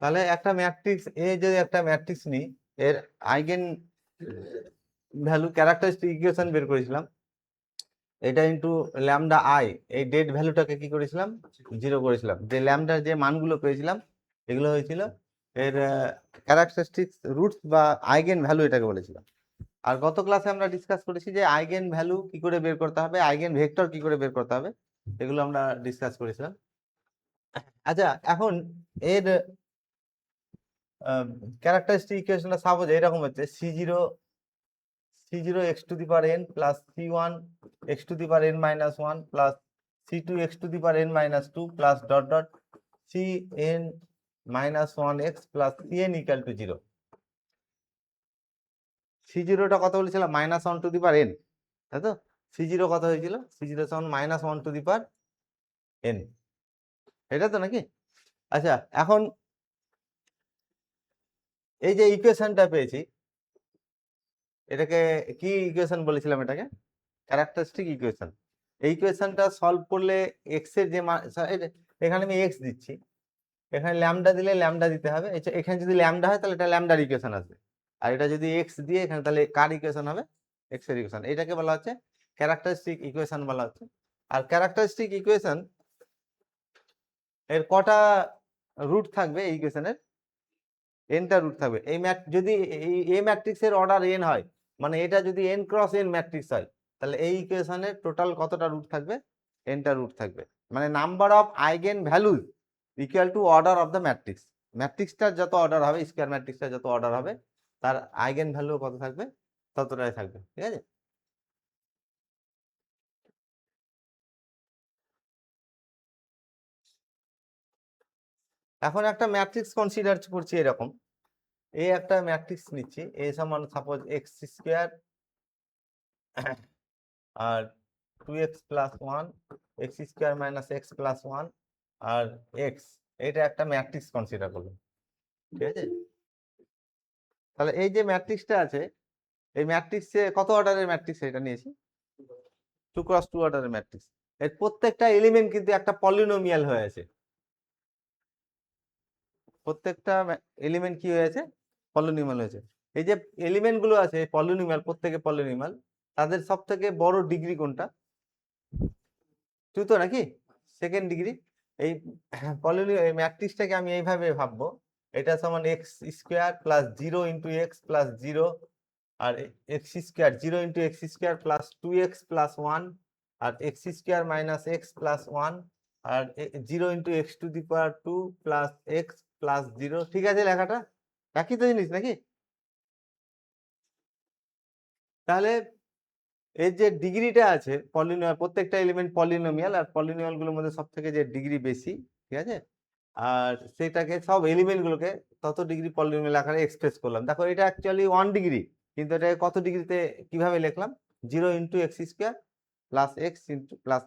তাহলে একটা ম্যাট্রিক্স এ যদি একটা ম্যাট্রিক্স নিই, এর আইগেন ভ্যালু ক্যারেক্টারিস্টিক ইকুয়েশন বের করেছিলাম, এটা ইন্টু ল্যামডা আই, এই ডেট ভ্যালুটাকে কি করেছিলাম, 0 করেছিলাম। যে ল্যামডার যে মানগুলো পেয়েছিলাম এগুলো হয়েছিল এর ক্যারেক্টারিস্টিক রুটস বা আইগেন ভ্যালু, এটাকে বলেছিলাম। আর গত ক্লাসে আমরা ডিসকাস করেছি যে আইগেন ভ্যালু কি করে বের করতে হবে, আইগেন ভেক্টর কি করে বের করতে হবে, এগুলো আমরা ডিসকাস করেছিলাম। আচ্ছা, এখন এর ক্যারেক্টারিস্টিক ইকুয়েশনটা সাপোজ এরকম হচ্ছে, c0 x two the power n plus c1 x two the power n minus 1 plus c2 x two the power n minus 2 plus dot dot cn minus 1x plus cn equal to 0। c0টা কত বলেছিলাম, minus 1 two the power n, তাই তো? c0 কত হয়েছিল, c0 সমান minus 1 two the power n, এটা তো নাকি? আচ্ছা, এখন এই যে ইকুয়েশনটা পেয়েছি, এটাকে কি ইকুয়েশন বলেছিলাম, এটাকে ক্যারেক্টারিস্টিক ইকুয়েশন। এই ইকুয়েশনটা সলভ করলে এক্স এর যে এখানে আমি এক্স দিচ্ছি, এখানে ল্যামডা দিলে ল্যামডা দিতে হবে, এখানে যদি ল্যামডা হয় তাহলে এটা ল্যামডার ইকুয়েশন আসবে, আর এটা যদি এক্স দিয়ে এখানে, তাহলে কার ইকুয়েশন হবে, এক্স এর ইকুয়েশন। এটাকে বলা হচ্ছে ক্যারেক্টারিস্টিক ইকুয়েশন বলা হচ্ছে। আর ক্যারেক্টারিস্টিক ইকুয়েশন এর কটা রুট থাকবে, এই ইকুয়েশনের এনটা রুট থাকবে। এই যদি এই ম্যাট্রিক্সের অর্ডার এন হয়, মানে এটা যদি এন ক্রস এন ম্যাট্রিক্স হয়, তাহলে এই ইকুয়েশনের টোটাল কতটা রুট থাকবে, এনটা রুট থাকবে। মানে number of eigenvalues equal to order of the matrix. ম্যাট্রিক্সটার যত অর্ডার হবে, স্কয়ার ম্যাট্রিক্সটার যত অর্ডার হবে, তার আইগেন ভ্যালু কত থাকবে, ততটাই থাকবে। ঠিক আছে? এখন একটা ম্যাট্রিক্স কনসিডার করছি এরকম, এই একটা ম্যাট্রিক্স নিচ্ছি, এ সমান সাপোজ এক্স স্কোয়ার আর 2x plus 1, x square minus x plus 1 আর এক্স, এটা একটা ম্যাট্রিক্স কনসিডার করলাম। ঠিক আছে? তাহলে এই যে ম্যাট্রিক্সটা আছে, এই ম্যাট্রিক্সে কত অর্ডারের ম্যাট্রিক্স এটা নিয়েছি, 2x2 অর্ডারের ম্যাট্রিক্স। এর প্রত্যেকটা এলিমেন্ট কিন্তু একটা পলিনোমিয়াল হয়ে আছে, প্রত্যেকটা এলিমেন্ট কি হয়েছে, পলিনোমিয়াল হয়েছে। এই যে এলিমেন্ট গুলো আছে পলিনোমিয়াল, প্রত্যেকে পলিনোমিয়াল, তাদের সব থেকে বড় ডিগ্রি কোনটা, 2 তো নাকি, সেকেন্ড ডিগ্রি। এই পলিনোমিয়াল ম্যাট্রিক্সটাকে আমি এইভাবে ভাববো, এটা সমান x square plus 0 into x plus 0, আর x square 0 into x square plus 2x plus 1, আর x square minus x plus 1, আর 0 into x to the power 2 plus x plus 0। ঠিক আছে, লেখাটা একই তো জিনিস নাকি? তাহলে এর যে ডিগ্রিটা আছে পলিনোমিয়াল, প্রত্যেকটা এলিমেন্ট পলিনোমিয়াল, আর পলিনোমিয়াল গুলোর মধ্যে সব থেকে যে ডিগ্রি বেশি, ঠিক আছে, আর সেটাকে সব এলিমেন্ট গুলোকে তত ডিগ্রি পলিনোমিয়াল আকারে এক্সপ্রেস করলাম। দেখো এটা অ্যাকচুয়ালি 1 ডিগ্রি, কিন্তু এটাকে কত ডিগ্রিতে কিভাবে লিখলাম, 0 into x square plus x into plus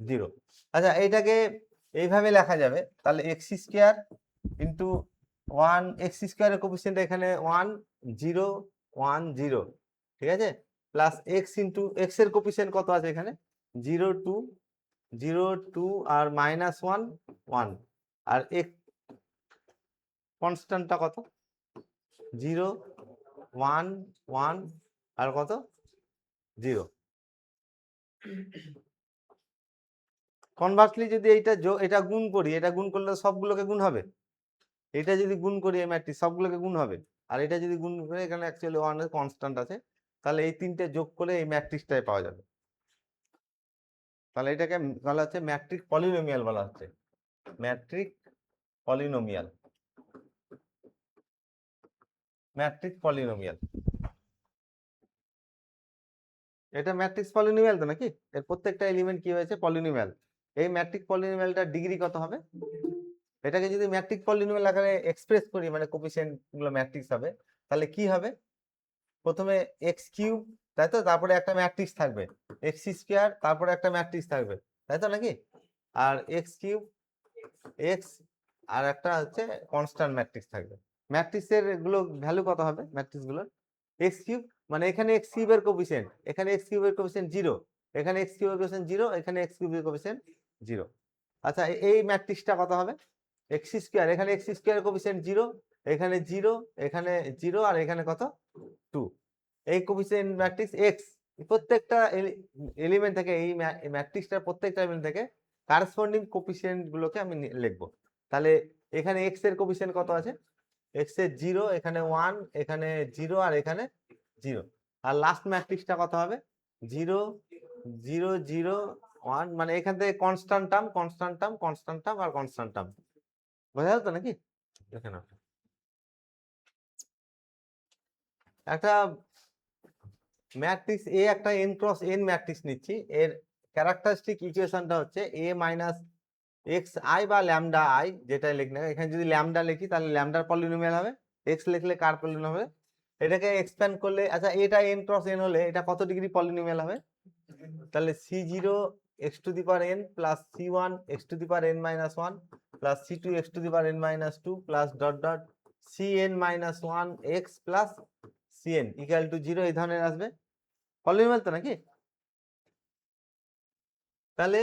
0। আচ্ছা, এইটাকে এইভাবে লেখা যাবে, তাহলে এক্স স্কোয়ার ইন্টু 1, এক্স স্কোয়ারের কোফিসিয়েন্ট এখানে 1 0 1 0, ঠিক আছে, প্লাস এক্স ইন্টু এক্স এর কোফিসিয়েন্ট কত আছে এখানে, 0 2 0 2 আর মাইনাস 1 1, আর এক্স কনস্ট্যান্টটা কত, 0 1 1 আর কত 0। কনভার্সলি যদি এটা গুণ করি, এটা গুণ করলে সবগুলোকে গুণ হবে, এটা যদি গুণ করি এই ম্যাট্রিক্স সবগুলোকে গুণ হবে, আর এটা যদি গুণ করে, এখানে অ্যাকচুয়ালি 1 এর কনস্ট্যান্ট আছে, তাহলে এই তিনটে যোগ করে এই ম্যাট্রিক্সটাই পাওয়া যাবে। তাহলে এটাকে বলা হচ্ছে ম্যাট্রিক পলিনোমিয়াল বলা হচ্ছে, ম্যাট্রিক পলিনোমিয়াল, ম্যাট্রিক পলিনোমিয়াল। এটা ম্যাট্রিক্স পলিনোমিয়াল তো নাকি, এর প্রত্যেকটা এলিমেন্ট কি হয়েছে, পলিনোমিয়াল। এই ম্যাট্রিক পলিনোমিয়ালটার ডিগ্রি কত হবে, এটাকে যদি ম্যাট্রিক পলিনোমিয়াল আকারে এক্সপ্রেস করি, মানে কোফিসিয়েন্ট গুলো ম্যাট্রিক্স হবে, তাহলে কি হবে, প্রথমে এক্স কিউব, তাই তো, তারপরে একটা ম্যাট্রিক্স থাকবে এক্স স্কোয়ার, তারপরে একটা ম্যাট্রিক্স থাকবে, তাই তো নাকি, আর এক্স কিউব এক্স, আর একটা হচ্ছে কনস্ট্যান্ট ম্যাট্রিক্স থাকবে। ম্যাট্রিক্সের গুলো ভ্যালু কত হবে, ম্যাট্রিক্স গুলোর এক্স কিউব, মানে এখানে এক্স কিউবের কোফিসিয়েন্ট, এখানে এক্স কিউবের কোফিসিয়েন্ট 0, এখানে এক্স কিউবের কোফিসিয়েন্ট 0, এখানে এক্স কিউবের কোফিসিয়েন্ট 0। আচ্ছা, এই ম্যাট্রিক্সটা কত হবে, এক্স স্কোয়ার, এখানে এক্স স্কোয়ার কোফিসিয়েন্ট 0, এখানে 0, এখানে 0, আর এখানে কত 2। এই কোফিসিয়েন্ট ম্যাট্রিক্স এক্স প্রত্যেকটা এলিমেন্ট থেকে, এই ম্যাট্রিক্সটার প্রত্যেকটা এলিমেন্ট থেকে কারেসপন্ডিং কোফিসিয়েন্ট গুলোকে আমি লিখবো। তাহলে এখানে এক্স এর কোফিসিয়েন্ট কত আছে? এক্স এর 0, এখানে 1, এখানে 0, আর এখানে 0। আর লাস্ট ম্যাট্রিক্সটা কত হবে? 0 0 0 1, মানে এখান থেকে constant term, constant term, constant term আর কনস্ট্যান্ট টার্ম। বোঝা গেল তো নাকি? দেখে নাও, একটা ম্যাট্রিক্স এ, একটা n ক্রস n ম্যাট্রিক্স নিচ্ছি, এর ক্যারেক্টারিস্টিক ইকুয়েশনটা হচ্ছে a মাইনাস এক্স আই বা ল্যামডা আই, যেটাই লিখি না, এখানে যদি ল্যামডা লিখি তাহলে ল্যামডার পলিনোমিয়াল হবে, এক্স লিখলে কার পলিনোমিয়াল হবে। এটাকে এক্সপ্যান্ড করলে, আচ্ছা এটা n ক্রস n হলে এটা কত ডিগ্রি পলিনোমিয়াল হবে? তাহলে c0 x two the power n plus c1 x two the power n minus 1 plus c2 x two the power n minus 2 plus dot dot cn minus 1 x plus cn equal to 0, এই ধরনের আসবে। Polynomial তো নাকি? তাহলে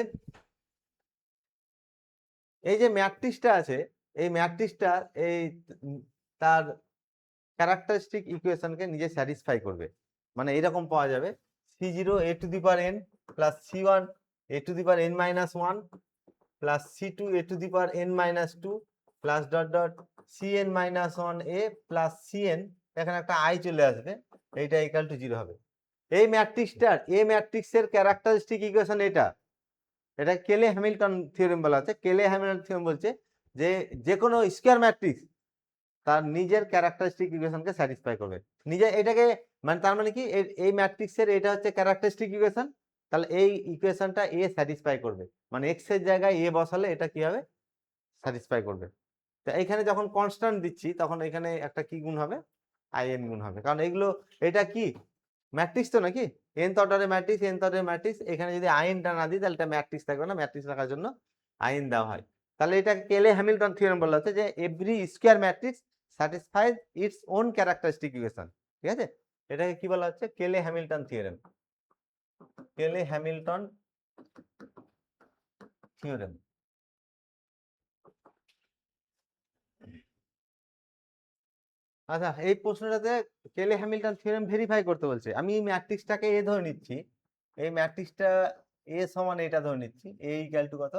এই যে ম্যাট্রিক্সটা আছে, এই ম্যাট্রিক্সটা এই তার ক্যারেক্টারিস্টিক ইকুয়েশনকে নিজে স্যাটিসফাই করবে। মানে এরকম পাওয়া যাবে c0 a two the power n plus c1 a two the power n minus 1 plus c2 a two the power n minus 2 plus dot dot cn minus 1 a plus cn, এখানে একটা i চলে আসবে, এইটা equal to 0 হবে। এই ম্যাট্রিক্সটার, এই ম্যাট্রিক্সের characteristic equation এটা, এটা কেলে হ্যামিল্টন থিওরেম বলা আছে। কেলে হ্যামিল্টন থিওরেম বলছে যে যে কোনো স্কয়ার ম্যাট্রিক্স তার নিজের ক্যারেক্টারিস্টিক ইকুয়েশনকে স্যাটিসফাই করবে নিজে। এটাকে মানে তার মানে কি, এই ম্যাট্রিক্সের এটা হচ্ছে ক্যারেক্টারিস্টিক ইকুয়েশন, তাহলে এই ইকুয়েশনটা এ স্যাটিসফাই করবে, মানে এক্স এর জায়গায় এ বসালে এটা কি হবে? স্যাটিসফাই করবে। তো এখানে যখন কনস্ট্যান্ট দিচ্ছি তখন এখানে একটা কি গুণ হবে? আইএন গুণ হবে, কারণ এগুলো, এটা কি ম্যাট্রিক্স তো নাকি, nth অর্ডারের ম্যাট্রিক্স, nth অর্ডারের ম্যাট্রিক্স, এখানে যদি আইনটা না দিই তাহলে এটা ম্যাট্রিক্স থাকবে না, ম্যাট্রিক্স রাখার জন্য আইন দেওয়া হয়। তাহলে এটা কেলে হ্যামিল্টন থিওরেম বলা হচ্ছে যে every square matrix স্যাটিসফাইজ its own characteristic equation. ঠিক আছে, এটাকে কি বলা হচ্ছে? কেলে হ্যামিল্টন থিওরেম, কেলে হ্যামিল্টন থিওরেম। আচ্ছা, এই প্রশ্নটাতে কেলে হ্যামিল্টন থিওরেম ভেরিফাই করতে বলছে। আমি এই ম্যাট্রিক্সটাকে এ ধরে নিচ্ছি, এই ম্যাট্রিক্সটা এ সমান এটা ধরে নিচ্ছি, এ ইকুয়াল টু কত?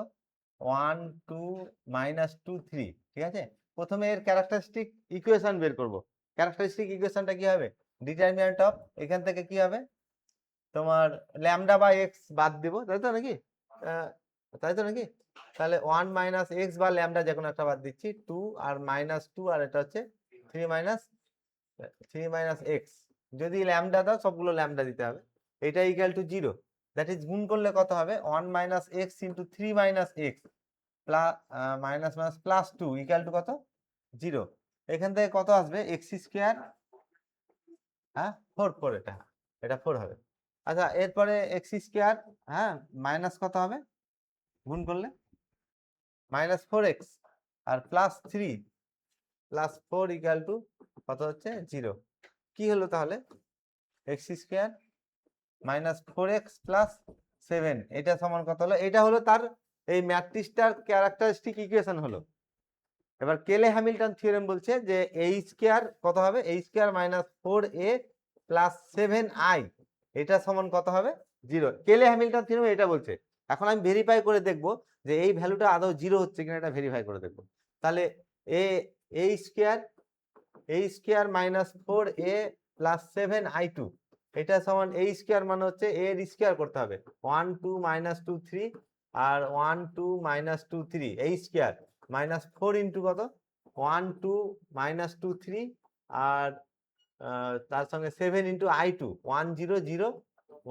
1 2 মাইনাস 2 3। ঠিক আছে, প্রথমে এর ক্যারেক্টারিস্টিক ইকুয়েশন বের করব। ক্যারেক্টারিস্টিক ইকুয়েশনটা কি হবে? ডিটারমিনেন্ট অফ, এখান থেকে কি হবে তোমার, ল্যামডা বাই এক্স বাদ দিব, তাই তো নাকি? তাই তো নাকি? তাহলে 1 মাইনাস এক্স বা ল্যামডা যে কোনো একটা বাদ দিচ্ছি, 2 আর মাইনাস 2, আর এটা হচ্ছে 3 মাইনাস এক্স। যদি ল্যামডা দাও সবগুলো ল্যামডা দিতে হবে। এটা ইকুয়াল টু 0, দ্যাট ইজ গুণ করলে কত হবে? 1 minus x into 3 minus x plus minus minus plus 2 equal to কত? 0। এখান থেকে কত আসবে? এক্স স্কোয়ার, হ্যাঁ 4 4, এটা এটা 4 হবে। আচ্ছা, এরপরে এক্স স্কোয়ার, হ্যাঁ মাইনাস কত হবে গুণ করলে? মাইনাস 4x আর প্লাস 3 প্লাস 4 ইকুয়াল টু কত হচ্ছে? 0। কি হলো তাহলে? X square minus 4x plus 7, এটা সমান কত হলো? এটা হলো তার এই ম্যাট্রিক্সটার ক্যারেক্টারিস্টিক ইকুয়েশন হলো। এবার কেলে হ্যামিল্টন থিওরেম বলছে যে a স্কয়ার কত হবে? a square minus 4a plus 7i, এটা সমান কত হবে? 0। কেলে হ্যামিল্টন থিওরেম এটা বলছে। এখন আমি ভেরিফাই করে দেখব যে এই ভ্যালুটা আদৌ 0 হচ্ছে কিনা, এটা ভেরিফাই করে দেখব। তাহলে a square minus 4a plus 7i2, এটা সমান a স্কয়ার মানে হচ্ছে a এর স্কয়ার করতে হবে, 1 2 মাইনাস 2 3 আর 1 2 minus 2 3, a square minus 4 into কত? 1 2 মাইনাস 2 3 আর তার সঙ্গে 7 ইন্টু i2 1 0 0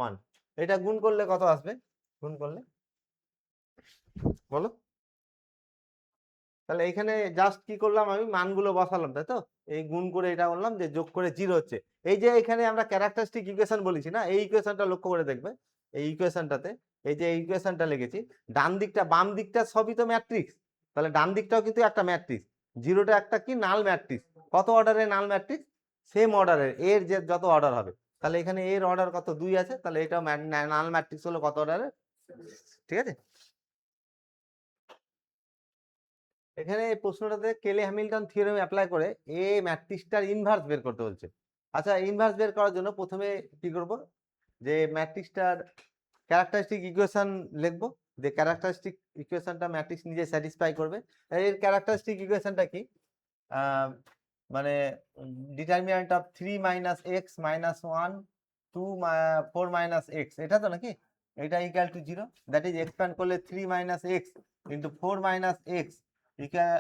1, এটা গুণ করলে কত আসবে? গুণ করলে বলো। তাহলে এখানে জাস্ট কি করলাম, আমি মানগুলো বসালাম, তাই তো? এই গুণ করে এটা বললাম যে যোগ করে 0 হচ্ছে। এই যে এখানে আমরা ক্যারেক্টারিস্টিক ইকুয়েশন বলেছি না, এই ইকুয়েশনটা লক্ষ্য করে দেখবে। এই ইকুয়েশনটাতে এই যে ইকুয়েশনটা লিখেছি, ডান দিকটা বাম দিকটা সবই তো ম্যাট্রিক্স, তাহলে ডান দিকটাও কিন্তু একটা ম্যাট্রিক্স। 0টা একটা কি নাল ম্যাট্রিক্স। কত অর্ডারের নাল ম্যাট্রিক্স? সেম অর্ডারের, এর যে যত অর্ডার হবে। তাহলে এখানে এর অর্ডার কত? 2 আছে, তাহলে এটাও নাল ম্যাট্রিক্স হলো কত অর্ডারের? ঠিক আছে। এখানে এই প্রশ্নটাতে কেলে হ্যামিল্টন থিওরেম অ্যাপ্লাই করে এ ম্যাট্রিক্সটার ইনভার্স বের করতে বলছে। আচ্ছা, ইনভার্স বের করার জন্য প্রথমে কি করব, যে ম্যাট্রিক্সটার ক্যারেক্টারিস্টিক ইকুয়েশন লিখবো, যে ক্যারেক্টারিস্টিক ইকুয়েশনটা ম্যাট্রিক্স নিজে স্যাটিসফাই করবে। এর ক্যারেক্টারিস্টিক ইকুয়েশনটা কি, মানে ডিটারমিনেন্ট অফ 3 - x - 1 2 4 - x, এটা তো নাকি, এটা equal to 0, that is expand করলে 3 - x into 4 - x equal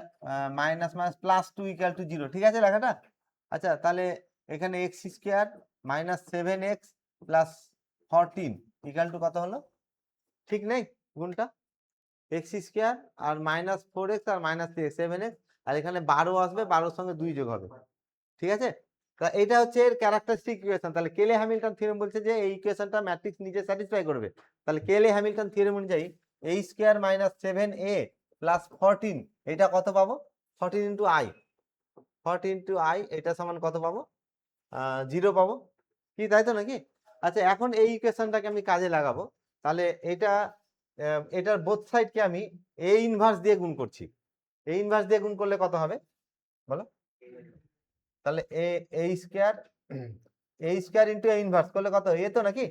minus minus plus 2 equal to 0, ঠিক আছে লেখাটা? আচ্ছা, তাহলে এখানে x square minus 7x plus 14 equal to কত হলো, ঠিক নেই গুণটা? এক্স স্কোয়ার আর মাইনাস 4x আর মাইনাস 7x, আর এখানে 12 আসবে, 12 সঙ্গে 2 যোগ হবে, ঠিক আছে? তা এটা হচ্ছে এর ক্যারেক্টারিস্টিক ইকুয়েশন। তাহলে কেলে হ্যামিল্টন থিওরেম বলছে যে এই ইকুয়েশনটা ম্যাট্রিক্স নিজে স্যাটিসফাই করবে। তাহলে কেলে হ্যামিল্টন থিওরেম অনুযায়ী a square minus 7a plus 14, এটা কত পাবো? 14 ইন্টু আই, 14 ইন্টু আই, এটা সমান কত পাবো? 0 পাবো, কি তাই তো নাকি? আচ্ছা, এখন এই ইকুয়েশনটাকে আমি কাজে লাগাবো। তাহলে এটা এটার বোথ সাইডকে আমি এ ইনভার্স দিয়ে গুণ করছি। এ ইনভার্স দিয়ে গুণ করলে কত হবে বলো? তাহলে এ স্কোয়ার ইন্টু এ ইনভার্স করলে কত, এ তো নাকি,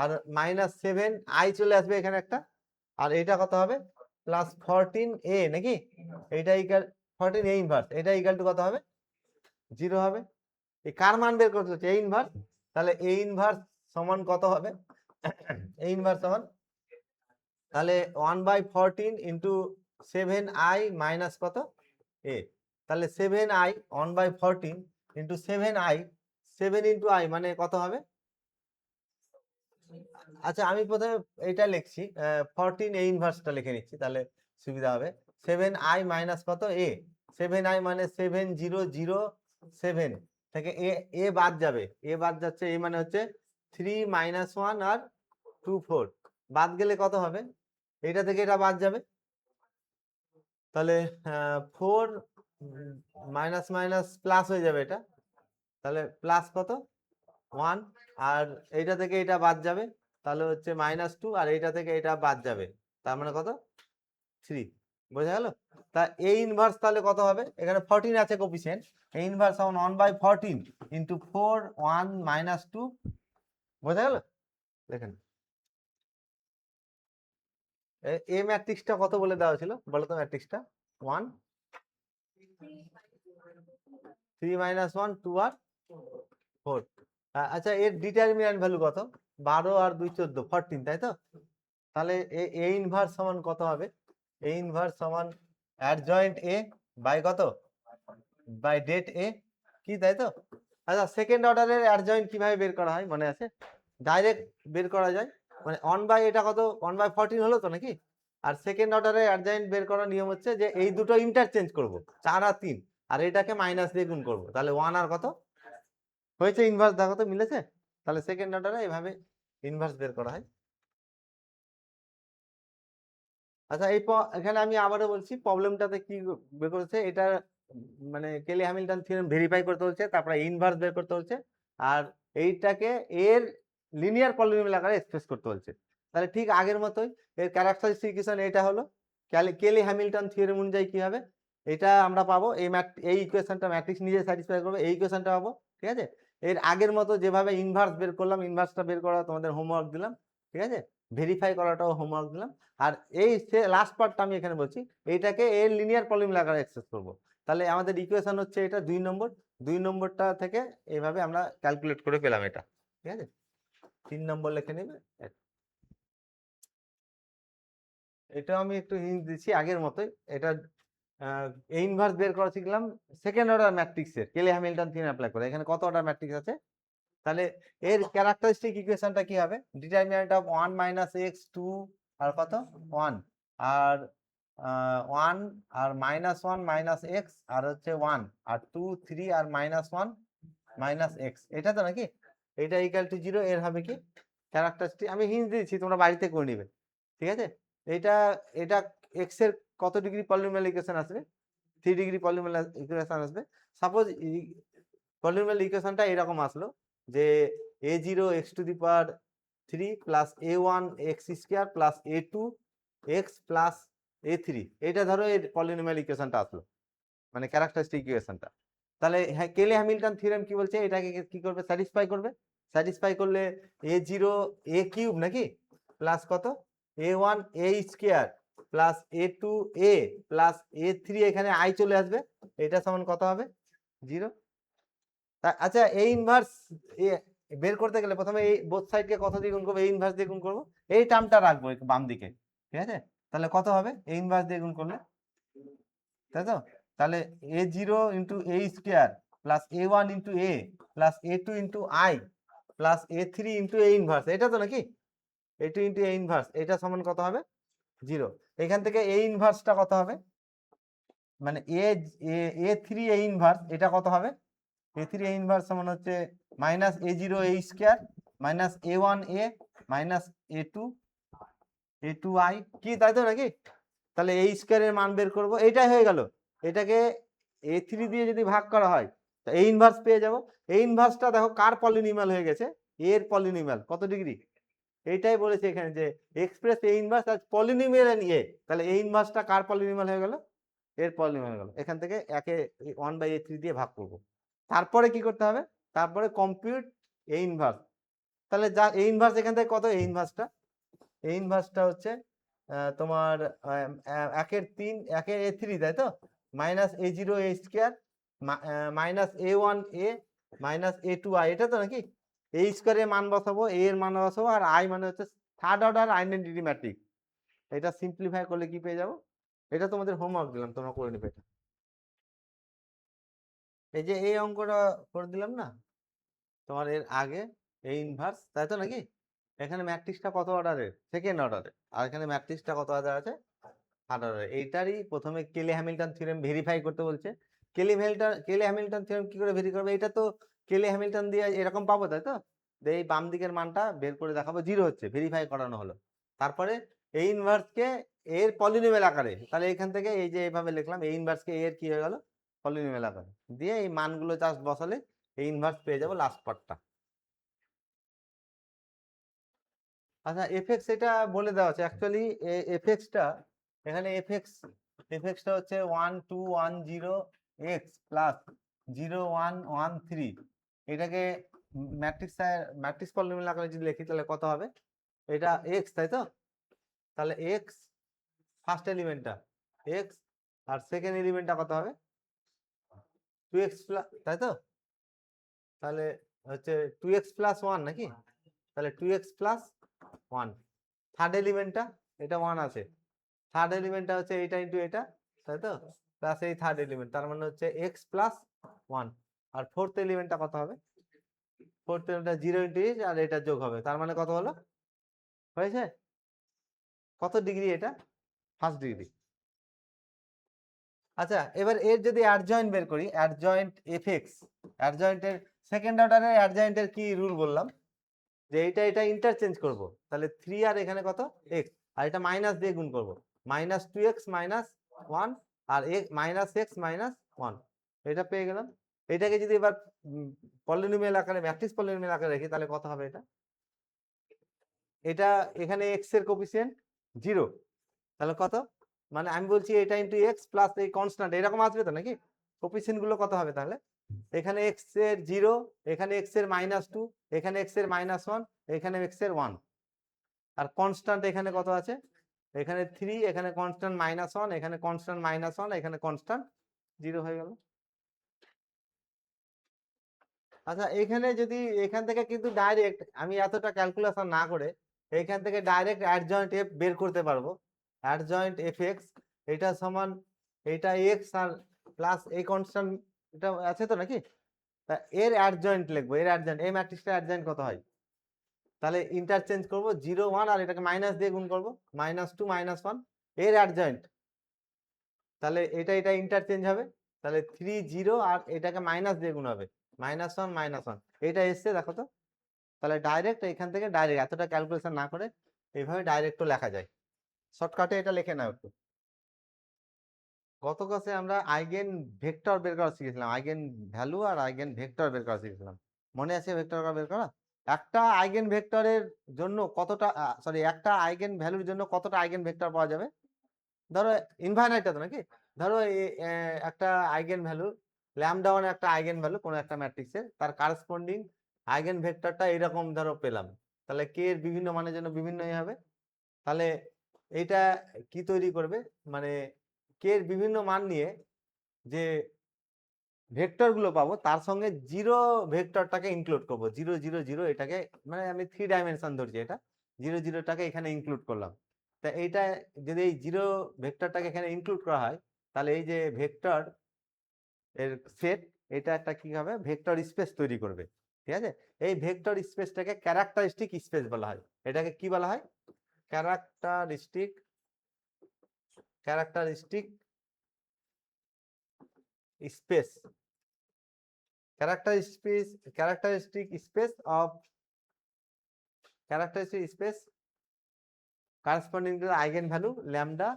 আর মাইনাস 7 আই চলে আসবে এখানে একটা, আর এটা কত হবে? প্লাস 14 এ নাকি, এইটা ইকুয়াল 14 এ ইনভার্স, এটা ইকুয়াল টু কত হবে? 0 হবে। এই কার মান বের করতে হচ্ছে? A inverse. তাহলে এ ইনভার্স সমান কত হবে? এ ইনভার্স সমান, তাহলে 1/14 ইন্টু 7i মাইনাস কত, এ। তাহলে 7i 1/14 into 7i, 7 into I মানে কত হবে? আচ্ছা, আমি প্রথমে এটা লিখছি, 14 এ ইনভার্সটা লিখে নিচ্ছি, তাহলে সুবিধা হবে। 7i মাইনাস কত, এ। 7i মানে 7007 থেকে এ বাদ যাবে, এ বাদ যাচ্ছে, এ মানে হচ্ছে 3 - 1 আর 2 4, বাদ গেলে কত হবে? এটা থেকে এটা বাদ যাবে, তাহলে 4 মাইনাস মাইনাস প্লাস হয়ে যাবে এটা, তাহলে প্লাস কত, 1, আর এইটা থেকে এটা বাদ যাবে, তাহলে হচ্ছে -2, আর এইটা থেকে এটা বাদ যাবে, তার মানে কত, 3। বোঝা গেল? তা এ ইনভার্স তাহলে কত হবে? এখানে 14 আছে কোফিসিয়েন্ট, এ ইনভার্স সমান 1/14 ইন্টু 4 1 -2। বোঝা গেল? দেখেন এ ম্যাট্রিক্সটা কত বলে দেওয়া ছিল বলো তো? ম্যাট্রিক্সটা 1 3 - 1 2 আর 4। আচ্ছা, এর ডিটারমিন্যান্ট ভ্যালু কত? 12 আর 2 14, 14, তাই তো? তাহলে এ ইনভার্স সমান কত হবে? এ ইনভার্স সমান অ্যাডজয়েন্ট এ বাই কত, বাই ডেট এ, কি তাই তো? আচ্ছা, সেকেন্ড অর্ডারের অ্যাডজয়েন্ট কিভাবে বের করা হয় মনে আছে? ডাইরেক্ট বের করা যায়, মানে 1 এটা কত, 1/14 হলো তো নাকি? আর সেকেন্ড অর্ডারের অ্যাডজয়েন্ট বের করার নিয়ম হচ্ছে যে এই দুটো ইন্টারচেঞ্জ করব, 4 আর 3, আর এটাকে মাইনাস দিয়ে গুণ করবো, তাহলে 1 আর কত হয়েছে, ইনভার্স দেখো তো মিলেছে? তাহলে সেকেন্ড অর্ডারে এভাবে ইনভার্স বের করা হয়। আচ্ছা, এখানে আমি আবারও বলছি প্রবলেমটাতে কি বের করেছে, এটা মানে কেলি হ্যামিল্টন থিওরেম ভেরিফাই করতে হচ্ছে, তারপরে ইনভার্স বের করতে হচ্ছে, আর এইটাকে এর লিনিয়ার পলিনোমিয়াল আকারে এক্সপ্রেস করতে হচ্ছে। তাহলে ঠিক আগের মতোই এর ক্যারেক্টারিস্টিক ইকুয়েশন এটা হলো, কেলি হ্যামিল্টন থিওরেম অনুযায়ী কি হবে, এটা আমরা পাবো, এই ইকুয়েশনটা ম্যাট্রিক্স নিজে স্যাটিসফাই করবে, এই ইকুয়েশনটা পাবো, ঠিক আছে? এর আগের মতো যেভাবে ইনভার্স বের করলাম, ইনভার্সটা বের করা তোমাদের হোমওয়ার্ক দিলাম, ঠিক আছে? ভেরিফাই করাটাও হোমওয়ার্ক দিলাম। আর এই লাস্ট পার্টটা আমি এখানে বলছি, এইটাকে এর লিনিয়ার পলিনোমিয়াল আকারে এক্সপ্রেস করব। তাহলে আমাদের ইকুয়েশন হচ্ছে এটা 2 নম্বর, 2 নম্বরটা থেকে এইভাবে আমরা ক্যালকুলেট করে পেলাম এটা, ঠিক আছে? 3 নম্বর লিখে নেবে। এটা আমি একটু হিন্ট দিচ্ছি আগের মতোই, এটা ইনভার্স বের করা শিখলাম সেকেন্ড অর্ডার ম্যাট্রিক্সের কেলি হ্যামিল্টন থিওরেম অ্যাপ্লাই করে। এখানে কত অর্ডার ম্যাট্রিক্স আছে? তাহলে এর ক্যারেক্টারিস্টিক ইকুয়েশনটা কি হবে? ডিটারমিনেন্ট অফ 1 - x 2 আর কত 1, আর 1 আর -1 - x আর হচ্ছে 1 আর 2 3 আর -1 - x, এটা তো নাকি, এটা ইকুয়াল টু 0। এর হবে কি ক্যারেক্টারিস্টিক, আমি হিন্ট দিয়েছি, তোমরা বাড়িতে করে নিবে, ঠিক আছে? এটা এটা x এর কত ডিগ্রি পলিনোমিয়াল ইকুয়েশন আসবে? 3 ডিগ্রি পলিনোমিয়াল ইকুয়েশন আসবে। সাপোজ পলিনোমিয়াল ইকুয়েশনটা এরকম আসলো যে a0 x⁻³ plus a1 x² plus a2 x plus A3, এটা ধরো এর পলিনোমিয়াল ইকুয়েশনটা আসলো, মানে ক্যারেক্টারিস্টিক ইকুয়েশনটা। তাহলে হ্যাঁ, কেলে হ্যামিল্টন থিওরেম কি বলছে, এটাকে কি করবে, স্যাটিসফাই করবে। স্যাটিসফাই করলে A0 A³ নাকি প্লাস কত A1 A² plus A2 A plus A3, এখানে আই চলে আসবে, এটা সমান কত হবে 0। আচ্ছা এ ইনভার্স বের করতে গেলে প্রথমে এই বোথ সাইডকে কত দিয়ে গুণ করবো, এ ইনভার্স দিয়ে গুণ করবো, এই টার্মটা রাখবো বাম দিকে, ঠিক আছে। তাহলে কত হবে এ ইনভার্স দিয়ে গুণ করলে, তাই তো। তাহলে A0 into A² plus A1 into A plus A2 into I plus A3 into A inverse, এটা তো নাকি A2 ইন্টু এ ইনভার্স, এটা সমান কত হবে 0। এখান থেকে এ ইনভার্সটা কত হবে, মানে A3 এ ইনভার্স এটা কত হবে, A3 এ ইনভার্স সমান হচ্ছে minus A0 A² minus A1 A minus A2 I, কি তাই তো নাকি। তাহলে A² এর মান বের করব, এইটাই হয়ে গেল। এটাকে A3 দিয়ে যদি ভাগ করা হয় তো এ ইনভার্স পেয়ে যাব। এ ইনভার্সটা দেখো কার পলিনোমিয়াল হয়ে গেছে, এর পলিনোমিয়াল কত ডিগ্রি, এইটাই বলেছে এখানে যে express A inverse as polynomial and A. তাহলে এ ইনভার্সটা কার পলিনোমিয়াল হয়ে গেল, এর পলিনোমিয়াল হয়ে গেল। এখান থেকে একে 1/A3 দিয়ে ভাগ করব। তারপরে কি করতে হবে, তারপরে কম্পিউট এ ইনভার্স। তাহলে যা এ ইনভার্স এখান থেকে কত, এ ইনভার্সটা হচ্ছে তোমার 1/3 1/A3, তাই তো, minus A0 A² minus A1 A minus A2 I, এটা তো নাকি। A² এর মান বসাবো, এ এর মান বসাবো, আর আই মানে হচ্ছে থার্ড অর্ডার আইডেন্টিটি ম্যাট্রিক্স। এটা সিম্পলিফাই করলে কি পেয়ে যাবো, এটা তোমাদের হোমওয়ার্ক দিলাম, তোমরা করে নিবে এটা। এই যে এই অঙ্কটা করে দিলাম না তোমার, এর আগে এই ইনভার্স, তাই তো নাকি। এখানে ম্যাট্রিক্সটা কত অর্ডারের, সেকেন্ড অর্ডারের, আর এখানে ম্যাট্রিক্সটা কত অর্ডার আছে, থার্ড অর্ডারের। এইটারই প্রথমে কেলে হ্যামিল্টন থিওরেম ভেরিফাই করতে বলছে। কেলে হ্যামিল্টন থিওরেম কি করে ভেরিফাই করবে, এটা তো কেলে হ্যামিল্টন দিয়ে এরকম পাবো, তাই তো। এই বাম দিকের মানটা বের করে দেখাবো, 0 হচ্ছে, ভেরিফাই করানো হলো। তারপরে এই ইনভার্সকে এর পলিনোমিয়াল আকারে, তাহলে এখান থেকে এই যে এইভাবে লিখলাম, এই ইনভার্সকে এর কি হয়ে গেল পলিনোমিয়াল আকারে, দিয়ে এই মানগুলো জাস্ট বসালে এই ইনভার্স পেয়ে যাবো লাস্ট পার্টটা। আচ্ছা এফএক্স এটা বলে দেওয়া আছে অ্যাকচুয়ালি, এফএক্সটা এখানে এফএক্সটা হচ্ছে 1 2 1 0 এক্স প্লাস 0 1 1 3। এটাকে ম্যাট্রিক্স পলিনোমিয়াল আকারে যদি লিখি তাহলে কত হবে, এটা এক্স, তাই তো। তাহলে এক্স ফার্স্ট এলিমেন্টটা এক্স, আর সেকেন্ড এলিমেন্টটা কত হবে 2x প্লাস, তাই তো। তাহলে হচ্ছে 2x প্লাস 1 নাকি, তাহলে 2x প্লাস 1। থার্ড এলিমেন্টটা এটা 1 আছে, থার্ড এলিমেন্টটা হচ্ছে এটা ইন্টু এটা, তাই তো, প্লাস এই থার্ড এলিমেন্ট, তার মানে হচ্ছে এক্স প্লাস 1। আর ফোর্থ এলিমেন্টটা কত হবে, ফোর্থ এলিমেন্টটা 0 ইন্টু এইচ, আর এটা যোগ হবে, তার মানে কত হলো, হয়েছে কত ডিগ্রি, এটা ফার্স্ট ডিগ্রি। আচ্ছা এবার এর যদি অ্যাডজয়েন্ট বের করি, অ্যাডজয়েন্ট এফএক্স, অ্যাডজয়েন্টের সেকেন্ড অর্ডারের অ্যাডজয়েন্টের কি রুল বললাম, যে এটা ইন্টারচেঞ্জ করব, তাহলে 3 আর এখানে কত এক্স, আর এটা মাইনাস দিয়ে গুণ করব, মাইনাস 2x মাইনাস 1 আর মাইনাস এক্স মাইনাস 1, এটা পেয়ে গেলাম। এটাকে যদি এবার পলিনোমিয়াল আকারে ম্যাট্রিক্স পলিনোমিয়াল আকারে রাখি তাহলে কত হবে, এটা এখানে এক্স এর কোফিসিয়েন্ট 0, তাহলে কত, মানে আমি বলছি এটা ইন্টু এক্স প্লাস এই কনস্ট্যান্ট এরকম আসবে তো নাকি, কোফিসিয়েন্ট গুলো কত হবে তাহলে, এখানে এক্স এর 0, এখানে এক্স এর -2, এখানে এক্স এর -1, এখানে এক্স এর 1, আর কনস্ট্যান্ট এখানে কত আছে, এখানে 3, এখানে কনস্ট্যান্ট -1, এখানে কনস্ট্যান্ট -1, এখানে কনস্ট্যান্ট 0 হয়ে গেল। আচ্ছা এখানে যদি এখান থেকে কিন্তু ডাইরেক্ট আমি এতটা ক্যালকুলেশন না করে এখান থেকে ডাইরেক্ট অ্যাডজয়েন্ট এফ বের করতে পারবো, অ্যাডজয়েন্ট এফ এক্স, এটা সমান এটা এক্স আর প্লাস এই কনস্ট্যান্ট এটা আছে তো নাকি, তা এর অ্যাডজয়েন্ট লিখবো, এর অ্যাডজয়েন্ট এই ম্যাট্রিক্সটা অ্যাডজয়েন্ট কত হয়, তাহলে ইন্টারচেঞ্জ করব 0 1 আর এটাকে মাইনাস দিয়ে গুণ করব, -2 -1 এর অ্যাডজয়েন্ট, তাহলে এটা ইন্টারচেঞ্জ হবে, তাহলে 3 0 আর এটাকে মাইনাস দিয়ে গুণ হবে, -1 -1 এটা এসছে দেখো তো। তাহলে ডাইরেক্ট এখান থেকে ডাইরেক্ট এতটা ক্যালকুলেশন না করে এইভাবে ডাইরেক্টও লেখা যায়, শর্টকাটে এটা লিখে নাও একটু। গত ক্লাসে আমরা আইগেন ভেক্টর বের করা শিখেছিলাম, আইগেন ভ্যালু আর আইগেন ভেক্টর বের করা শিখেছিলাম, মনে আছে ভেক্টর বের করা, একটা আইগেন ভেক্টরের জন্য কতটা, সরি একটা আইগেন ভ্যালুর জন্য কতটা আইগেন ভেক্টর পাওয়া যাবে, ধরো ইনফাইনাইটটা তো নাকি, ধরো একটা আইগেন ভ্যালু ল্যামডা ওয়ান একটা আইগেন ভ্যালু কোনো একটা ম্যাট্রিক্সের, তার কারেসপন্ডিং আইগেন ভেক্টরটা এরকম ধরো পেলাম, তাহলে কে এর বিভিন্ন মানের জন্য বিভিন্নই হবে। তাহলে এইটা কি তৈরি করবে, মানে কে এর বিভিন্ন মান নিয়ে যে ভেক্টর গুলো পাবো তার সঙ্গে জিরো ভেক্টরটাকে ইনক্লুড করবো, 0 0 0 এটাকে, মানে আমি 3 ডাইমেনশন ধরছি, এটা 0 0টাকে এখানে ইনক্লুড করলাম। তা এইটা যদি এই জিরো ভেক্টরটাকে এখানে ইনক্লুড করা হয়, তাহলে এই যে ভেক্টর এর সেট, এটা একটা কি হবে, ভেক্টর স্পেস তৈরি করবে। ঠিক আছে, এই ভেক্টর স্পেসটাকে ক্যারেক্টারিস্টিক স্পেস বলা হয়। এটাকে কি বলা হয়, characteristic characteristic space, characteristic space of characteristic space corresponding to the eigenvalue lambda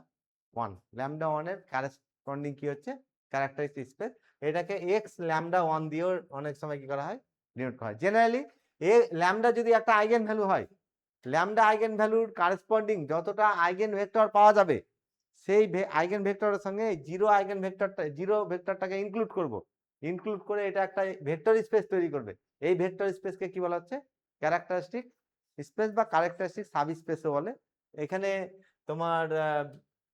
1, lambda 1 এর corresponding কি হচ্ছে characteristic space, এটাকে x lambda 1 দিয়েও অনেক সময় কি করা হয়, ডিনোট করা হয়। জেনারেলি এ ল্যামডা যদি একটা আইগেন ভ্যালু হয়, ল্যামডা আইগেন ভ্যালুর কারেসপন্ডিং যতটা আইগেন ভেক্টর পাওয়া যাবে, সেই আইগেন ভেক্টরের সঙ্গে জিরো ভেক্টরটাকে ইনক্লুড করব, ইনক্লুড করে এটা একটা ভেক্টর স্পেস তৈরি করবে। এই ভেক্টর স্পেসকে কি বলা হচ্ছে, ক্যারেক্টারিস্টিক স্পেস বা ক্যারেক্টারিস্টিক সাব স্পেসও বলে। এখানে তোমার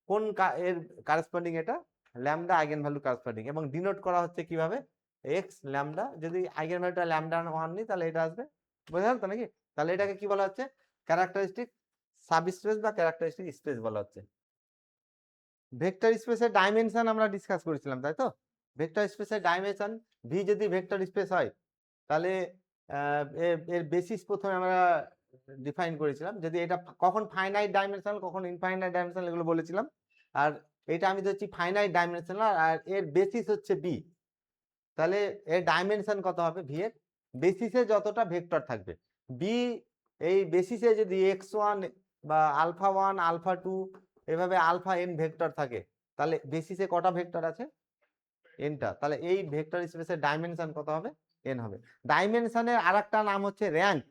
কোন এর কারেসপন্ডিং, এটা ল্যামডা আইগেন ভ্যালু কারেসপন্ডিং, এবং ডিনোট করা হচ্ছে কিভাবে, এক্স ল্যামডা, যদি আইগেন ভ্যালুটা ল্যামডা 1 নিই তাহলে এটা আসবে, বোঝা গেল তো নাকি। তাহলে এটাকে কি বলা হচ্ছে, ক্যারেক্টারিস্টিক সাবস্পেস বা ক্যারেক্টারিস্টিক স্পেস বলা হচ্ছে। ভেক্টর স্পেসের ডাইমেনশন আমরা ডিসকাস করেছিলাম, তাই তো। ভেক্টর স্পেসের ডাইমেনশন ভি যদি ভেক্টর স্পেস হয়, তাহলে এর বেসিস প্রথমে আমরা ডিফাইন করেছিলাম, যদি এটা কখন ফাইনাইট ডাইমেনশনাল কখন ইনফাইনাইট ডাইমেনশনাল এগুলো বলেছিলাম। আর এটা আমি ধরছি ফাইনাইট ডাইমেনশনাল, আর এর বেসিস হচ্ছে বি। তাহলে এর ডাইমেনশন কত হবে, ভি এর বেসিসে যতটা ভেক্টর থাকবে, বি এই বেসিসে যদি x1 বা আলফা 1 আলফা 2 এভাবে আলফা এন ভেক্টর থাকে, তাহলে বেসিসে কটা ভেক্টর আছে, এনটা, তাহলে এই ভেক্টর স্পেসের ডাইমেনশন কত হবে, এন হবে। ডাইমেনশনের আরেকটা নাম হচ্ছে র্যাঙ্ক।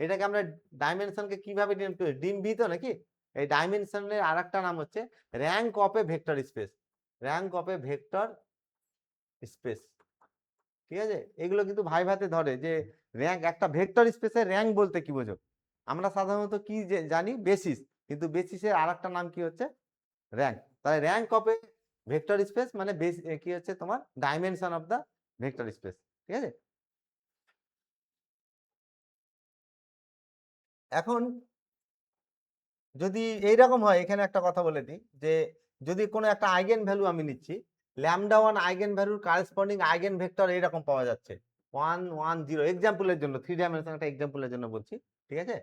এটাকে আমরা ডাইমেনশনকে কিভাবে ডিনোট করি, ডিম ভি তো নাকি। এই ডাইমেনশনের আরেকটা নাম হচ্ছে rank of a vector space, rank of a vector space. ঠিক আছে, এগুলো কিন্তু ভাইভাতে ধরে যে র্যাঙ্ক, একটা ভেক্টর স্পেসের র্যাঙ্ক বলতে কি বোঝো, আমরা সাধারণত কি জানি, বেসিস, কিন্তু বেসিসের আরেকটা নাম কি হচ্ছে, র্যাঙ্ক। তাহলে rank of a vector space মানে কি হচ্ছে তোমার dimension of the vector space. ঠিক আছে, এখন যদি এইরকম হয়, এখানে একটা কথা বলে দিই, যে যদি কোনো একটা আইগেন ভ্যালু আমি নিচ্ছি, ল্যামডা 1 আইগেন ভ্যালুর কারেসপন্ডিং আইগেন ভেক্টর এইরকম পাওয়া যাচ্ছে 1 1 0, এক্সাম্পলের জন্য, 3 ডাইমেনশন একটা এক্সাম্পলের জন্য বলছি। ঠিক আছে,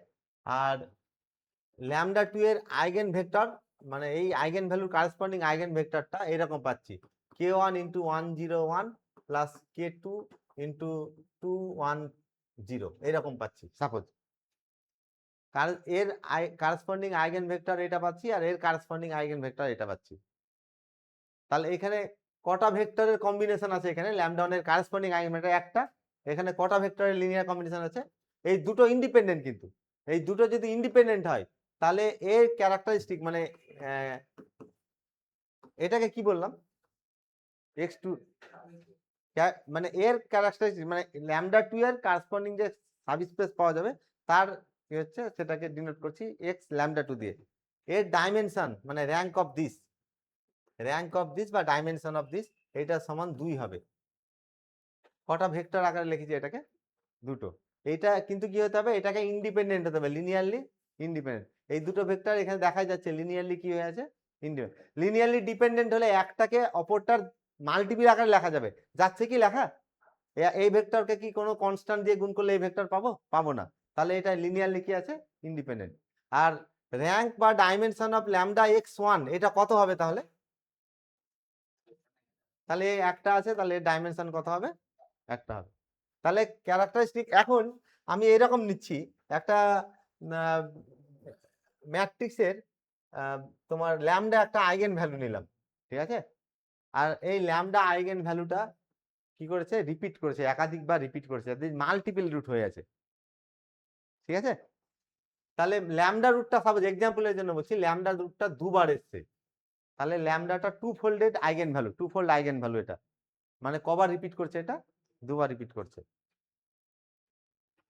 আর ল্যামডা 2 এর আইগেন ভেক্টর, মানে এই আইগেন ভ্যালুর কারেসপন্ডিং আইগেন ভেক্টরটা এরকম পাচ্ছি, k1 × 1 0 1 প্লাস k2 × 2 1 0, এরকম পাচ্ছি সাপোজ। এর কারেসপন্ডিং আইগেন ভেক্টর এটা পাচ্ছি, আর এর কারেসপন্ডিং আইগেন ভেক্টর এটা পাচ্ছি। তাহলে এখানে কটা ভেক্টরের কম্বিনেশন আছে, এখানে ল্যামডা 1 এর কারেসপন্ডিং আইগেন ভেক্টর একটা, এখানে কটা ভেক্টরের লিনিয়ার কম্বিনেশন আছে, এই দুটো ইন্ডিপেন্ডেন্ট। কিন্তু এই দুটো যদি ইন্ডিপেন্ডেন্ট হয়, তাহলে এর ক্যারেক্টারিস্টিক, মানে এটাকে কি বললাম, x2, মানে এর ক্যারেক্টারিস্টিক, মানে ল্যামডা 2 এর কারেসপন্ডিং যে সাবস্পেস পাওয়া যাবে, তার কি হচ্ছে, সেটাকে ডিনোট করছি x ল্যামডা 2 দিয়ে। এর ডাইমেনশন মানে র্যাঙ্ক অফ দিস বা ডাইমেনশন অফ দিস, এটা সমান 2 হবে। কটা ভেক্টর আকারে লিখেছি এটাকে, দুটো। এটা কিন্তু কি হতে হবে, এটাকে ইন্ডিপেন্ডেন্ট হতে হবে, লিনিয়ারলি ইন্ডিপেন্ডেন্ট। এই দুটো ভেক্টর এখানে দেখা যাচ্ছে লিনিয়ারলি কি হয়ে আছে, ইন্ডিপেন্ডেন্ট। লিনিয়ারলি ডিপেন্ডেন্ট হলে একটাকে অপরটার মাল্টিপল আকারে লেখা যাবে, যাচ্ছে কি লেখা, এই ভেক্টরকে কি কোনো কনস্ট্যান্ট দিয়ে গুণ করলে এই ভেক্টর পাবো না, তাহলে এটা লিনিয়ারলি কি আছে, ইন্ডিপেন্ডেন্ট। আর র্যাঙ্ক বা ডাইমেনশন অফ ল্যামডা x1 এটা কত হবে, তাহলে তাহলে একটা আছে, তাহলে ডাইমেনশন কত হবে, একটা হবে। তাহলে ক্যারেক্টারিস্টিক, এখন আমি এরকম নিচ্ছি একটা ম্যাট্রিক্সের তোমার ল্যামডা একটা আইগেন ভ্যালু নিলাম, ঠিক আছে, আর এই ল্যামডা আইগেন ভ্যালুটা কি করেছে, রিপিট করেছে, একাধিকবার রিপিট করেছে, মাল্টিপল রুট হয়ে আছে। ঠিক আছে, তাহলে ল্যামডা রুটটা সাপোজ এক্সাম্পলের জন্য বলছি, ল্যামডা রুটটা দুবার এসছে, তাহলে ল্যামডাটা two folded eigenvalue, two fold eigenvalue. এটা মানে কবার রিপিট করছে? এটা দুবার রিপিট করছে।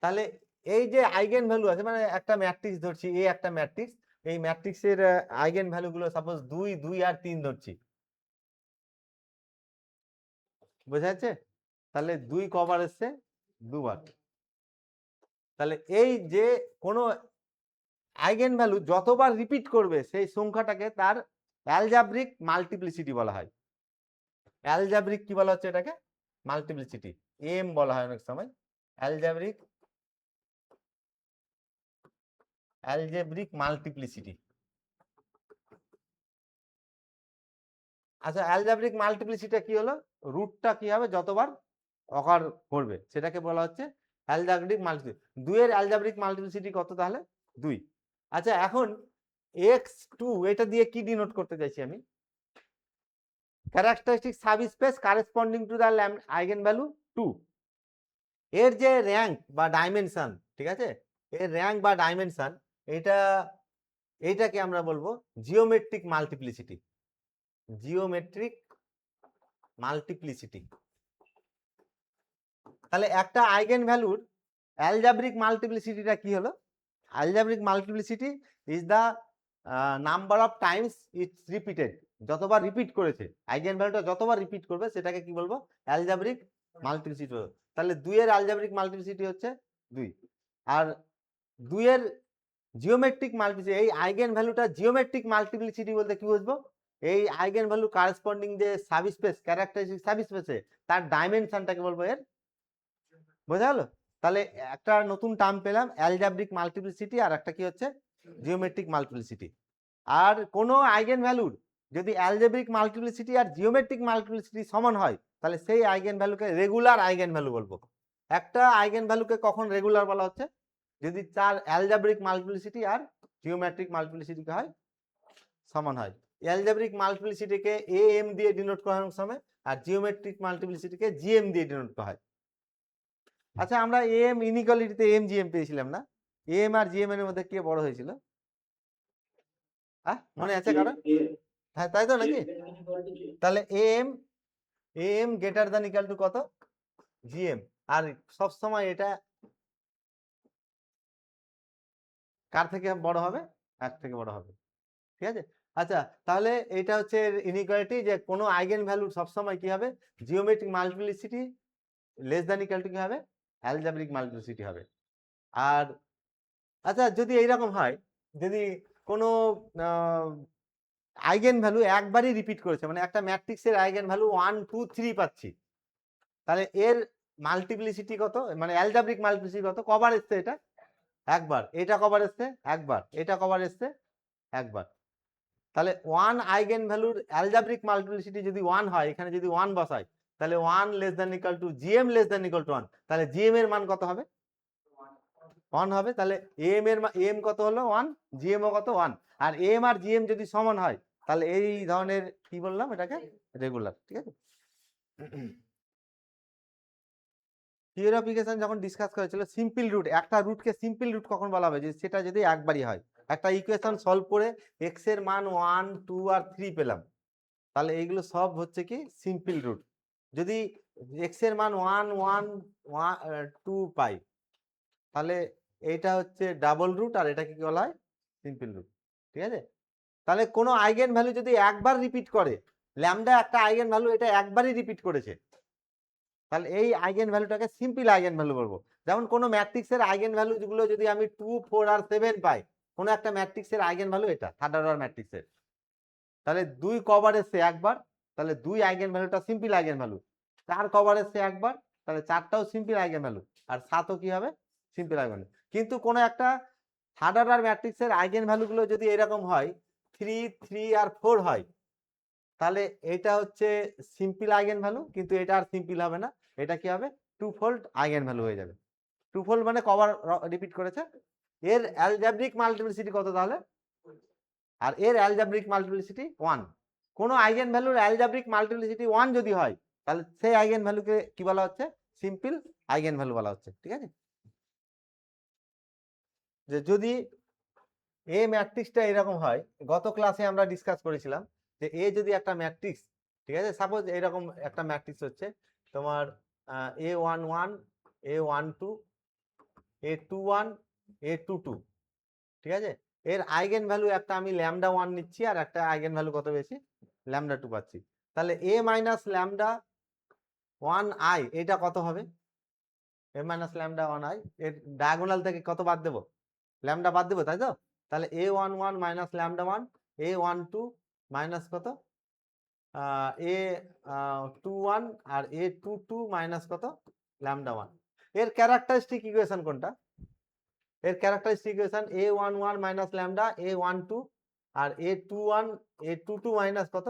তাহলে এই যে আইগেন ভ্যালু আছে, মানে একটা ম্যাট্রিক্স ধরছি, এই একটা ম্যাট্রিক্স, এই ম্যাট্রিক্সের আইগেন ভ্যালু গুলো সাপোজ 2, 2 আর 3 ধরছি, বোঝা যাচ্ছে? তাহলে 2 কবার এসছে? দুবার। তাহলে এই যে কোনো আইগেন ভ্যালু যতবার রিপিট করবে সেই সংখ্যাটাকে তার অ্যালজাব্রিক মাল্টিপ্লিসিটি বলা হয়। অ্যালজাব্রিক কি বলা হচ্ছে এটাকে? মাল্টিপ্লিসিটি, এম বলা হয় অনেক সময়। Algebraic multiplicity. আচ্ছা, অ্যালজাব্রিক মাল্টিপ্লিসিটি কি হলো? রুটটা কি হবে? যতবার অকার করবে সেটাকে বলা হচ্ছে অ্যালজাব্রিক মাল্টিপ্লিসিটি। 2 এর অ্যালজাব্রিক মাল্টিপ্লিসিটি কত তাহলে? 2। আচ্ছা, এখন x2 এটা দিয়ে কি ডিনোট করতে চাইছি আমি? Characteristic subspace corresponding to the eigen value 2। এর যে র্যাঙ্ক বা ডাইমেনশন, ঠিক আছে, এর র্যাঙ্ক বা ডাইমেনশন, এইটাকে আমরা বলবো জিওমেট্রিক মাল্টিপ্লিসিটি। Geometric multiplicity. তাহলে একটা আইগেন ভ্যালুর অ্যালজাব্রিক মাল্টিপ্লিসিটিটা কি হলো? Algebraic multiplicity is the number of Times it's repeated. যতবার রিপিট করেছে আইগেন ভ্যালুটা, যতবার রিপিট করবে সেটাকে কি বলবো? Algebraic multiplicity. তাহলে 2 এর অ্যালজাব্রিক মাল্টিপ্লিসিটি হচ্ছে 2। আর 2 এর জিওমেট্রিক মাল্টিপ্লিসিটি, এই আইগেন ভ্যালুটা জিওমেট্রিক মাল্টিপ্লিসিটি বলতে কি বুঝবো? এই আইগেন ভ্যালু কারেসপন্ডিং যে সাবস্পেস, ক্যারেক্টারিস্টিক সাবস্পেসে তার ডাইমেনশনটাকে বলবো এর। বোঝা গেল? তাহলে একটা নতুন টার্ম পেলাম, অ্যালজাব্রিক মাল্টিপ্লিসিটি, আর একটা কি হচ্ছে? Geometric multiplicity. আর কোনো আইগেন ভ্যালুর যদি অ্যালজেব্রিক মাল্টিপ্লিসিটি আর জিওমেট্রিক মাল্টিপ্লিসিটি সমান হয়, তাহলে সেই আইগেন ভ্যালুকে রেগুলার আইগেন ভ্যালু বলবো। একটা আইগেন ভ্যালুকে কখন রেগুলার বলা হচ্ছে? যদি তার অ্যালজেব্রিক মাল্টিপ্লিসিটি আর জিওমেট্রিক মাল্টিপ্লিসিটি হয়, সমান হয়। অ্যালজেব্রিক মাল্টিপ্লিসিটিকে am দিয়ে ডিনোট করা হয় সময়, আর জিওমেট্রিক মাল্টিপ্লিসিটিকে gm দিয়ে ডিনোট করা হয়। আচ্ছা, আমরা am ইনইকুয়ালিটিতে m gm পেয়েছিলাম না? am আর gm এর মধ্যে কে বড় হয়েছিল? মনে আছে কারণ? হ্যাঁ, তাই তো নাকি? তাহলে am greater than equal to কত? gm। আর সব সময় এটা কার থেকে বড় হবে? 1 থেকে বড় হবে, ঠিক আছে? আচ্ছা, তাহলে এটা হচ্ছে ইনইকুয়ালিটি, যে কোনো আইগেন ভ্যালু সব সময় কি হবে? Geometric multiplicity less than equal to কি হবে? অ্যালজেব্রিক মাল্টিপ্লিসিটি হবে। আর আচ্ছা, যদি এইরকম হয়, যদি কোনো আইগেন ভ্যালু একবারই রিপিট করেছে, মানে একটা ম্যাট্রিক্সের আইগেন ভ্যালু 1, 2, 3 পাচ্ছি, তাহলে এর মাল্টিপ্লিসিটি কত, মানে অ্যালজেব্রিক মাল্টিপ্লিসিটি কত? কবার এসছে এটা? একবার। এটা কবার এসছে? একবার। এটা কবার এসছে? একবার। তাহলে 1 আইগেন ভ্যালুর অ্যালজেব্রিক মাল্টিপ্লিসিটি যদি 1 হয়, এখানে যদি 1 বসাই, তাহলে 1 less than equal to gm less than equal to 1। তাহলে gm এর মান কত হবে? 1 হবে। তাহলে am এর am কত হলো? 1। gm ও কত? 1। আর am আর gm যদি সমান হয়, তাহলে এই ধরনের কি বললাম এটাকে? রেগুলার, ঠিক আছে? পিউরিফিকেশন যখন ডিসকাস করেছিল, সিম্পল রুট, একটা রুটকে সিম্পল রুট কখন বলা হবে? যে সেটা যদি একবারই হয়। একটা ইকুয়েশন সলভ করে x এর মান 1, 2 আর 3 পেলাম, তাহলে এইগুলো সব হচ্ছে কি? Simple root. যদি x এর মান 1, 1, 2 পাই, তাহলে এইটা হচ্ছে ডাবল রুট, আর এটাকে কি বলা হয়? সিম্পল রুট, ঠিক আছে? তাহলে কোনো আইগেন ভ্যালু যদি একবার রিপিট করে, ল্যামডা একটা আইগেন ভ্যালু, এটা একবারই রিপিট করেছে, তাহলে এই আইগেন ভ্যালুটাকে সিম্পল আইগেন ভ্যালু বলবো। যেমন কোনো ম্যাট্রিক্সের আইগেন ভ্যালু যেগুলো যদি আমি 2, 4 আর 7 পাই, কোনো একটা ম্যাট্রিক্সের আইগেন ভ্যালু এটা থার্ড অর্ডার ম্যাট্রিক্সের, তাহলে 2 কবার এসছে? একবার। তাহলে 2 আইগেন ভ্যালুটা সিম্পল আইগেন ভ্যালু। 4 কবার এসছে? একবার। তাহলে 4টাও সিম্পল আইগেন ভ্যালু। আর 7ও কি হবে? Simple eigen value. কিন্তু কোনো একটা থার্ড অর্ডার ম্যাট্রিক্সের আইগেন ভ্যালুগুলো যদি এরকম হয়, 3, 3 আর 4 হয়, তাহলে এটা হচ্ছে সিম্পল আইগেন ভ্যালু, কিন্তু এটা আর সিম্পল হবে না, এটা কি হবে? টু ফোল্ড আইগেন ভ্যালু হয়ে যাবে। টু ফোল্ড মানে কবার রিপিট করেছে? এর অ্যালজেব্রিক মাল্টিপ্লিসিটি কত তাহলে? আর এর অ্যালজেব্রিক মাল্টিপ্লিসিটি 1। কোনো আইগেন ভ্যালুর অ্যালজেব্রিক মাল্টিপ্লিসিটি 1 যদি হয়, তাহলে সেই আইগেন ভ্যালুকে কি বলা হচ্ছে? সিম্পল আইগেন ভ্যালু বলা হচ্ছে, ঠিক আছে? যে যদি এই ম্যাট্রিক্সটা এরকম হয়, গত ক্লাসে আমরা ডিসকাস করেছিলাম যে এ যদি একটা ম্যাট্রিক্স, ঠিক আছে, সাপোজ এরকম একটা ম্যাট্রিক্স হচ্ছে তোমার A11 A12 A21 A22, ঠিক আছে, এর আইগেন ভ্যালু একটা আমি λ1 নিচ্ছি আর একটা আইগেন ভ্যালু কত বেশি λ2 পাচ্ছি, তাহলে A মাইনাস λ1i এটা কত হবে? A মাইনাস λ1i এর ডায়াগোনাল থেকে কত বাদ দেবো? ল্যামডা বাদ দেবো, তাই তো? তাহলে A11 মাইনাস λ1, A12 মাইনাস কত A21 আর A22 মাইনাস কত λ1। এর ক্যারেক্টারিস্টিক ইকুয়েশন কোনটা? এর characteristic equation A11 minus lambda A12 আর A21 A22 মাইনাস কত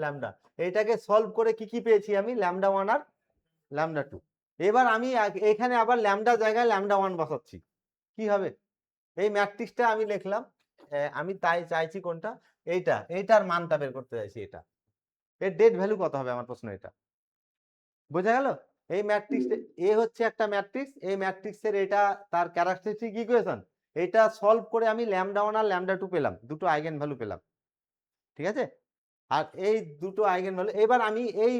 ল্যামডা। এইটাকে সলভ করে কি কি পেয়েছি আমি? λ1 আর λ2। এবার আমি এখানে আবার ল্যামডা জায়গায় λ1 বসাচ্ছি, কি হবে? এই ম্যাট্রিক্সটা আমি লিখলাম, আমি তাই চাইছি কোনটা? এইটার মানটা বের করতে চাইছি। এটা এর ডেট ভ্যালু কত হবে আমার প্রশ্ন, এটা বোঝা গেল? এই ম্যাট্রিক্স এ হচ্ছে একটা ম্যাট্রিক্স, এই ম্যাট্রিক্সের এটা তার ক্যারেক্টারিস্টিক ইকুয়েশন, এটা সলভ করে আমি λ1 আর λ2 পেলাম, দুটো আইগেন ভ্যালু পেলাম, ঠিক আছে? আর এই দুটো আইগেন ভ্যালু এবার আমি এই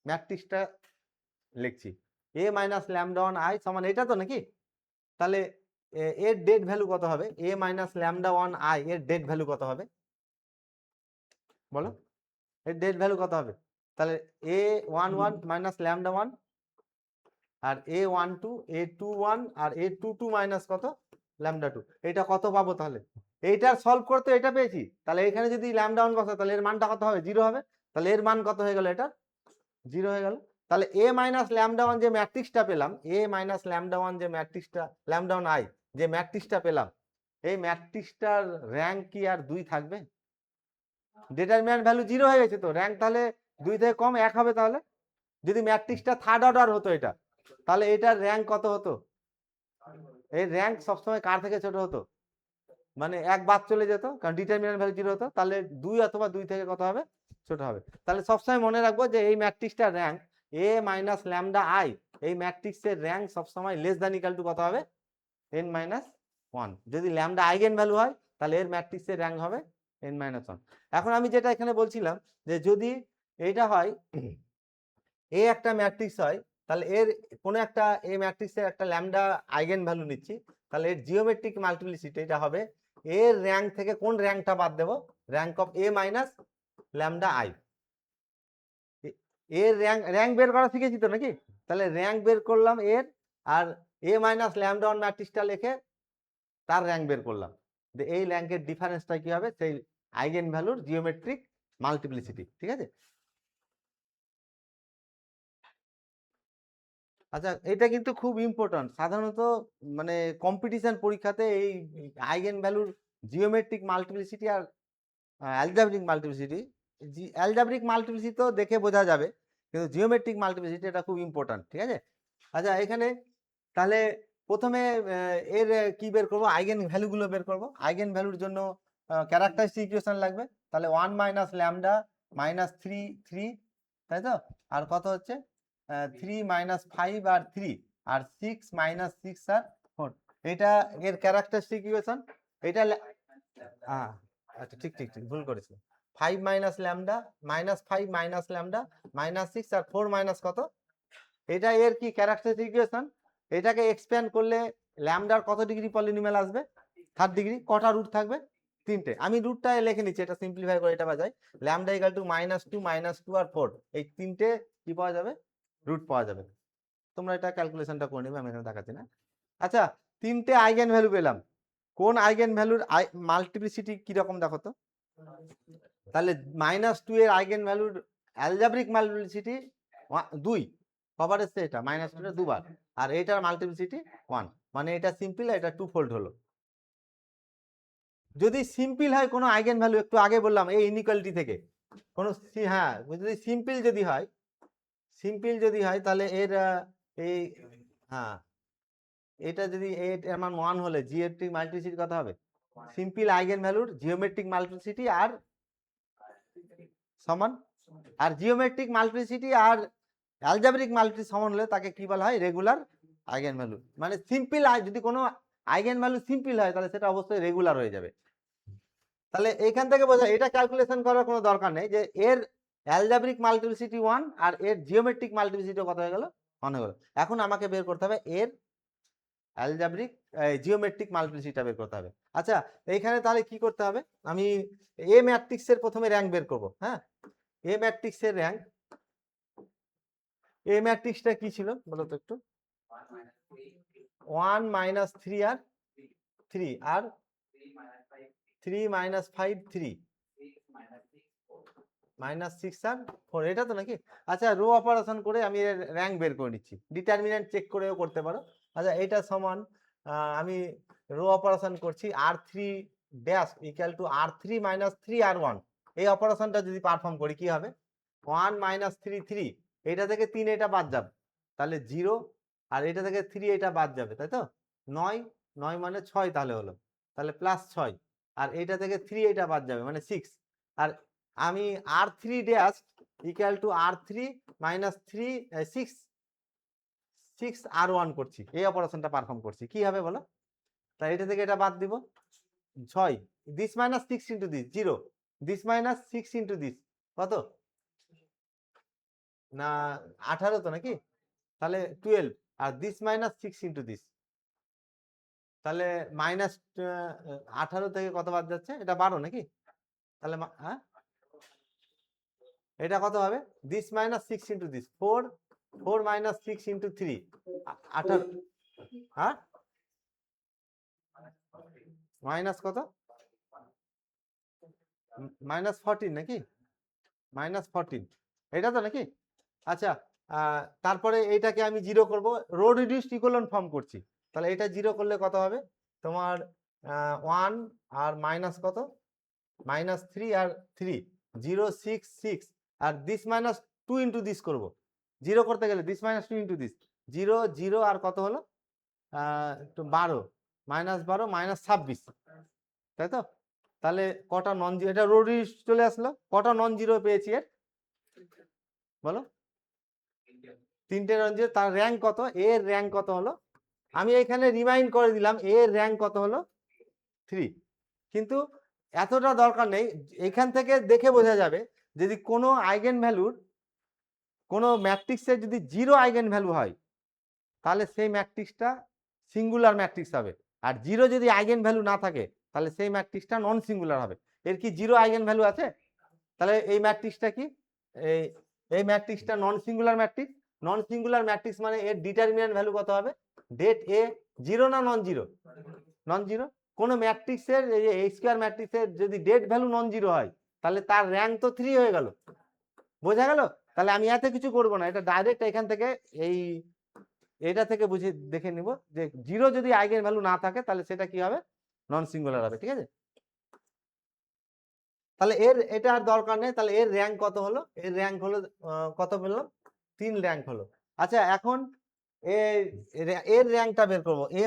ম্যাট্রিক্সটা লিখছি A মাইনাস λ1i সমান এটা তো নাকি? তাহলে এর ডেট ভ্যালু কত হবে? A মাইনাস λ1i এর ডেট ভ্যালু কত হবে বলো? এর ডেট ভ্যালু কত হবে? তাহলে A11 মাইনাস λ1 আর A12 A21 আর A22 মাইনাস কত λ2, এটা কত পাবো? তাহলে এইটার সলভ করতে এটা পেয়েছি, তাহলে এখানে যদি λ1 বসা তাহলে এর মানটা কত হবে? 0 হবে। তাহলে এর মান কত হয়ে গেল? এটা 0 হয়ে গেল। তাহলে A মাইনাস λ1 যে ম্যাট্রিক্সটা পেলাম, A মাইনাস λ1 যে ম্যাট্রিক্সটা λ1i যে ম্যাট্রিক্সটা পেলাম, এই ম্যাট্রিক্সটার র্যাঙ্ক কি আর 2 থাকবে? ডিটারমিন্যান্ট ভ্যালু 0 হয়ে গেছে তো, র্যাঙ্ক তাহলে 2 থেকে কম 1 হবে। তাহলে যদি ম্যাট্রিক্সটা থার্ড অর্ডার হতো এটা, তাহলে এটার র্যাঙ্ক কত হতো? এই র্যাঙ্ক সবসময় কার থেকে ছোট হতো? মানে 1 বাদ চলে যেত, কারণ ডিটারমিন্যান্ট ভ্যালু 0 হতো। তাহলে 2 অথবা 2 থেকে কত হবে? ছোট হবে। তাহলে সবসময় মনে রাখবো যে এই ম্যাট্রিক্সটার র্যাঙ্ক A মাইনাস λi, এই ম্যাট্রিক্সের র্যাঙ্ক সবসময় লেস দ্যান ইকুয়াল টু কত হবে? n minus 1। যদি ল্যামডা আইগেন ভ্যালু হয় তাহলে এর ম্যাট্রিক্সের র্যাঙ্ক হবে n মাইনাস 1। এখন আমি যেটা এখানে বলছিলাম যে যদি এইটা হয় এ একটা ম্যাট্রিক্স হয়, তাহলে এর কোনো একটা এ ম্যাট্রিক্সের একটা ল্যামডা আইগেন ভ্যালু নিচ্ছি, তাহলে এর জিওমেট্রিক মাল্টিপ্লিসিটি এটা হবে এর র্যাঙ্ক থেকে কোন র্যাঙ্কটা বাদ দেবো? Rank of A minus λi। এর র্যাঙ্ক বের করা শিখেছি তো নাকি? তাহলে র্যাঙ্ক বের করলাম এর, আর A মাইনাস λ1 ম্যাট্রিক্সটা লিখে তার র্যাঙ্ক বের করলাম। এই র্যাঙ্কের ডিফারেন্সটা কি হবে? সেই আইগেন ভ্যালুর জিওমেট্রিক মাল্টিপ্লিসিটি, ঠিক আছে? আচ্ছা, এটা কিন্তু খুব ইম্পর্টেন্ট। সাধারণত মানে কম্পিটিশন পরীক্ষাতে এই আইগেন ভ্যালুর জিওমেট্রিক মাল্টিপ্লিসিটি আর অ্যালজেব্রিক মাল্টিপ্লিসিটি, অ্যালজেব্রিক মাল্টিপ্লিসিটি তো দেখে বোঝা যাবে, কিন্তু জিওমেট্রিক মাল্টিপ্লিসিটি এটা খুব ইম্পর্টেন্ট, ঠিক আছে? আচ্ছা, এখানে তাহলে প্রথমে এর কি বের করব? আইগেন ভ্যালুগুলো বের করব। আইগেন ভ্যালুর জন্য ক্যারেক্টারিস্টিক ইকুয়েশন লাগবে। তাহলে 1 মাইনাস ল্যামডা মাইনাস 3, তাই তো? আর কত হচ্ছে 3 মাইনাস 5 আর 3 আর 6 মাইনাস 6 আর 4, এটা এর ক্যারেক্টারিস্টিক ইকুয়েশন। এটা হ্যাঁ, আচ্ছা, ঠিক ঠিক ঠিক ভুল করেছি। 5 minus lambda minus 5 minus lambda minus 6 আর 4 মাইনাস কত, এটা এর কি ক্যারেক্টারিস্টিক ইকুয়েশন। এটাকে এক্সপ্যান্ড করলে ল্যামডার কত ডিগ্রি পলিনোমিয়াল আসবে? 3 ডিগ্রি। কটা রুট থাকবে? 3টে। আমি রুটটা লিখে নিচ্ছি, এটা সিম্পলিফাই করে এটা বাজাই। ল্যামডা ইকুয়াল টু -2 আর 4, এই 3টে কি পাওয়া যাবে? রুট পাওয়া যাবে। তোমরা এটা ক্যালকুলেশনটা করে নেবে, আমি এখানে দেখাচ্ছি না। আচ্ছা, 3টে আইগেন ভ্যালু পেলাম। কোন আইগেন ভ্যালুর মাল্টিপ্লিসিটি কি রকম দেখো তো? তাহলে -2 এর আইগেন ভ্যালুর অ্যালজেব্রিক মাল্টিপ্লিসিটি 2, কবার এসছে? এটা -2 এর দুবার, আর এটার মাল্টিপ্লিসিটি 1, মানে এটা সিম্পল, এটা 2 ফোল্ড হলো। যদি সিম্পল হয় কোনো আইগেন ভ্যালু, একটু আগে বললাম এই ইনইকুয়ালিটি থেকে কোনো, হ্যাঁ, যদি সিম্পল যদি হয় তাহলে এর এই, হ্যাঁ, এটা যদি এর মান 1 হলে জিওমেট্রিক মাল্টিপ্লিসিটি কত হবে? সিম্পল আইগেন ভ্যালুর জিওমেট্রিক মাল্টিপ্লিসিটি আর সমান, আর জিওমেট্রিক মাল্টিপ্লিসিটি আর অ্যালজেব্রিক মাল্টিপ্লিসিটি সমান হলে তাকে কি বলা হয়? Regular eigen value. মানে সিম্পল, যদি কোনো আইগেন ভ্যালু সিম্পল হয় তাহলে সেটা অবশ্যই রেগুলার হয়ে যাবে। তাহলে এইখান থেকে বোঝা এটা ক্যালকুলেশন করার কোনো দরকার নেই যে এর অ্যালজাব্রিক মাল্টিপ্লিসিটি 1 আর এর জিওমেট্রিক মাল্টিপ্লিসিটি কত হয়ে গেল 1 হয়ে গেল। এখন আমাকে বের করতে হবে এর অ্যালজাব্রিক জিওমেট্রিক মাল্টিপ্লিসিটিটা বের করতে হবে। আচ্ছা এইখানে তাহলে কি করতে হবে, আমি এ ম্যাট্রিক্সের প্রথমে র্যাঙ্ক বের করব। হ্যাঁ, এ ম্যাট্রিক্সের র্যাঙ্ক, এ ম্যাট্রিক্সটা কি ছিল বলো তো একটু? 1 - 3 আর 3 আর 3 - 5 3 -6 আর 4, এটা তো নাকি? আচ্ছা রো অপারেশন করে আমি এর র্যাঙ্ক বের করে নিচ্ছি, ডিটারমিনেন্ট চেক করেও করতে পারো। আচ্ছা এটা সমান আমি রো অপারেশন করছি r3 dash equal to r3 - 3 r1। এই অপারেশনটা যদি পারফর্ম করি কি হবে? 1 - 3 3, এটা থেকে 3 এটা বাদ যাবে তাহলে 0, আর এটা থেকে 3 এটা বাদ যাবে, তাই তো 9 9 মানে 6 তাহলে হলো, তাহলে +6, আর এটা থেকে 3 এটা বাদ যাবে মানে 6, আর আমি r3 dash equal to r3 - 3 6 6 r1 করছি, এই অপারেশনটা পারফর্ম করছি, কি হবে বলো? তাই এটা থেকে এটা বাদ দিব 6, this minus 6 into this 0, this minus 6 into this কত না 18 তো নাকি? তাহলে 12, আর দিস মাইনাস 6 ইন্টু দিস, তাহলে মাইনাস 18 থেকে কত বাদ যাচ্ছে? এটা 12 নাকি? তাহলে হ্যাঁ এটা কত হবে? This minus 6 into this 4, 4 - 6 into 3 18, হ্যাঁ মাইনাস কত? -14 নাকি? -14, এটা তো নাকি? আচ্ছা তারপরে এইটাকে আমি 0 করব, রো রিডিউসড ইকুয়ালেন্ট ফর্ম করছি, তাহলে এটা 0 করলে কত হবে তোমার? 1 আর মাইনাস কত? -3 আর 3 0 6 6, আর দিস মাইনাস 2 ইন্টু দিস করবো 0 করতে গেলে, দিস মাইনাস 2 ইন্টু দিস 0 0, আর কত হলো? একটু 12 -12 -26, তাই তো? তাহলে কটা নন জিরো, এটা রো রিডিউসড চলে আসলো, কটা নন জিরো পেয়েছি এর বলো? 3টে নন জিরো, তার র্যাঙ্ক কত? এর র্যাঙ্ক কত হলো? আমি এখানে রিমাইন্ড করে দিলাম এর র্যাঙ্ক কত হলো 3, কিন্তু এতটা দরকার নেই, এখান থেকে দেখে বোঝা যাবে যদি কোনো আইগেন ভ্যালুর, কোনো ম্যাট্রিক্সের যদি 0 আইগেন ভ্যালু হয় তাহলে সেই ম্যাট্রিক্সটা সিঙ্গুলার ম্যাট্রিক্স হবে, আর 0 যদি আইগেন ভ্যালু না থাকে তাহলে সেই ম্যাট্রিক্সটা নন সিঙ্গুলার হবে। এর কি 0 আইগেন ভ্যালু আছে? তাহলে এই ম্যাট্রিক্সটা কি? এই এই ম্যাট্রিক্সটা non singular matrix. Non singular matrix মানে এর ডিটারমিনেন্ট ভ্যালু কত হবে? ডেট এ 0 না নন জিরো? Non zero. কোনো ম্যাট্রিক্সের এই যে এ স্কোয়ার ম্যাট্রিক্সের যদি ডেট ভ্যালু নন জিরো হয় তাহলে তার র্যাঙ্ক তো 3 হয়ে গেল, বোঝা গেল? তাহলে আমি এত কিছু করব না, এটা ডাইরেক্ট এখান থেকে এই এটা থেকে বুঝে দেখে নিব যে 0 যদি আইগেন ভ্যালু না থাকে তাহলে সেটা কি হবে? নন সিঙ্গুলার হবে, ঠিক আছে? তাহলে এর এটা আর দরকার নেই, তাহলে এর র্যাঙ্ক কত হলো? এর র্যাঙ্ক হলো কত পেলাম? 3 র্যাঙ্ক হলো। আচ্ছা এখন এর র্যাঙ্কটা বের করব, এ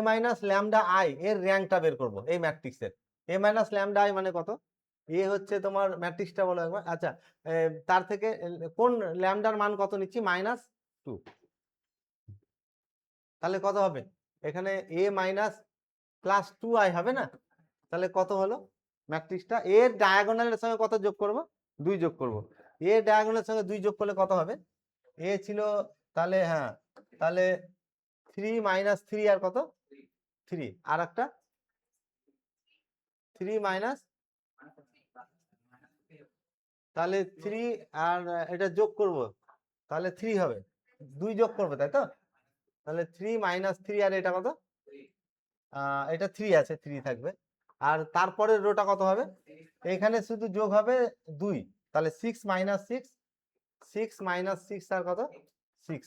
মাইনাস ল্যামডা আই এর র্যাঙ্কটা বের করব এই ম্যাট্রিক্সের। এ মাইনাস ল্যামডা আই মানে কত? এ হচ্ছে তোমার ম্যাট্রিক্সটা বলো একবার। আচ্ছা তার থেকে কোন ল্যামডার মান কত নিচ্ছি? -2, তাহলে কত হবে? এখানে এ মাইনাস +2i হবে না? তাহলে কত হলো ম্যাট্রিক্সটা? এর ডায়াগোনালের সঙ্গে কত যোগ করব? 2 যোগ করব। এর ডায়াগোনালের সঙ্গে 2 যোগ করলে কত হবে? এ ছিল, তাহলে হ্যাঁ, তাহলে 3 - 3 আর কত? 3, আর একটা 3 মাইনাস, তাহলে 3 আর এটা যোগ করব তাহলে 3 হবে, 2 যোগ করবে তাই তো? তাহলে 3 - 3 আর এটা কত? এটা 3 আছে, 3 থাকবে, আর তারপরের রোটা কত হবে? এখানে শুধু যোগ হবে 2, তাহলে 6 - 6, 6 - 6 আর কত? 6,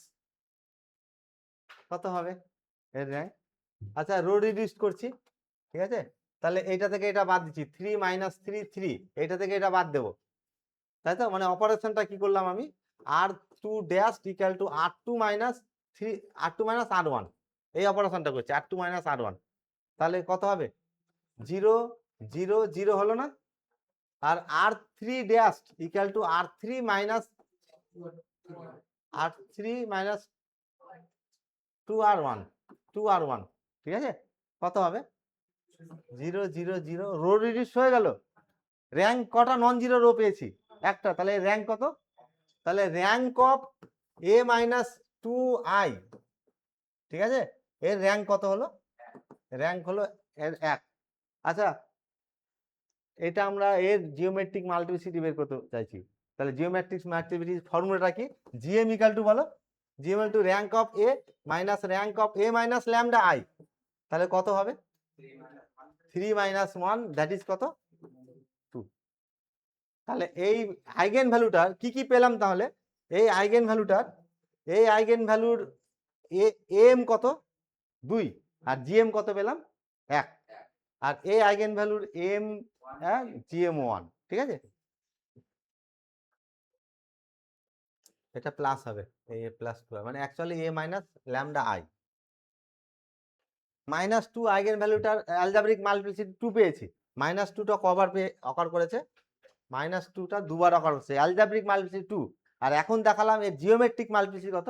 কত হবে এর র্যাঙ্ক? আচ্ছা রো রিডিউস করছি, ঠিক আছে? তাহলে এইটা থেকে এটা বাদ দিচ্ছি, 3 - 3 3, এটা থেকে এটা বাদ দেবো, তাই তো? মানে অপারেশনটা কি করলাম আমি? r2 dash equal to r2 - 3, r2 - r1, এই অপারেশনটা করছি, r2 - r1, তাহলে কত হবে? 0 0 0 হলো না? আর r3 dash equal to r3 - 2r1, 2r1, ঠিক আছে? কত হবে? 0 0 0 রো রিডিউস হয়ে গেল। র্যাঙ্ক কটা নন জিরো রো পেয়েছি? একটা। তাহলে র্যাঙ্ক কত? তাহলে rank of A minus 2i, ঠিক আছে, এর র্যাঙ্ক কত হলো? র্যাঙ্ক হলো এর 1। আচ্ছা, এটা আমরা এর জিওমেট্রিক মাল্টিপ্লিসিটি বের করতে চাইছি। তাহলে জিওমেট্রিক মাল্টিপ্লিসিটি ফর্মুলাটা কি? জিএম ইকাল টু বলো, GM equal to rank of A minus rank of A minus lambda I. তাহলে কত হবে? 3 মাইনাস 1, দ্যাট ইজ কত? 2। তাহলে এই আইগেন ভ্যালুটার কি কি পেলাম? তাহলে এই আইগেন ভ্যালুর এম কত? 2। আর জিএম কত পেলাম? 1। আর এই আইগেন ভ্যালুর এম জিএম 1, ঠিক আছে। এটা প্লাস হবে, এ প্লাস 2, মানে actually A minus lambda I. -2 আইগেন ভ্যালুটার অ্যালজেব্রিক মাল্টিপ্লিসিটি 2 পেয়েছি। -2টা কবার অকার করেছে? -2টা দুবার অকার করছে, অ্যালজেব্রিক মাল্টিপ্লিসিটি 2। আর এখন দেখালাম এর জিওমেট্রিক মাল্টিপ্লিসিটি কত?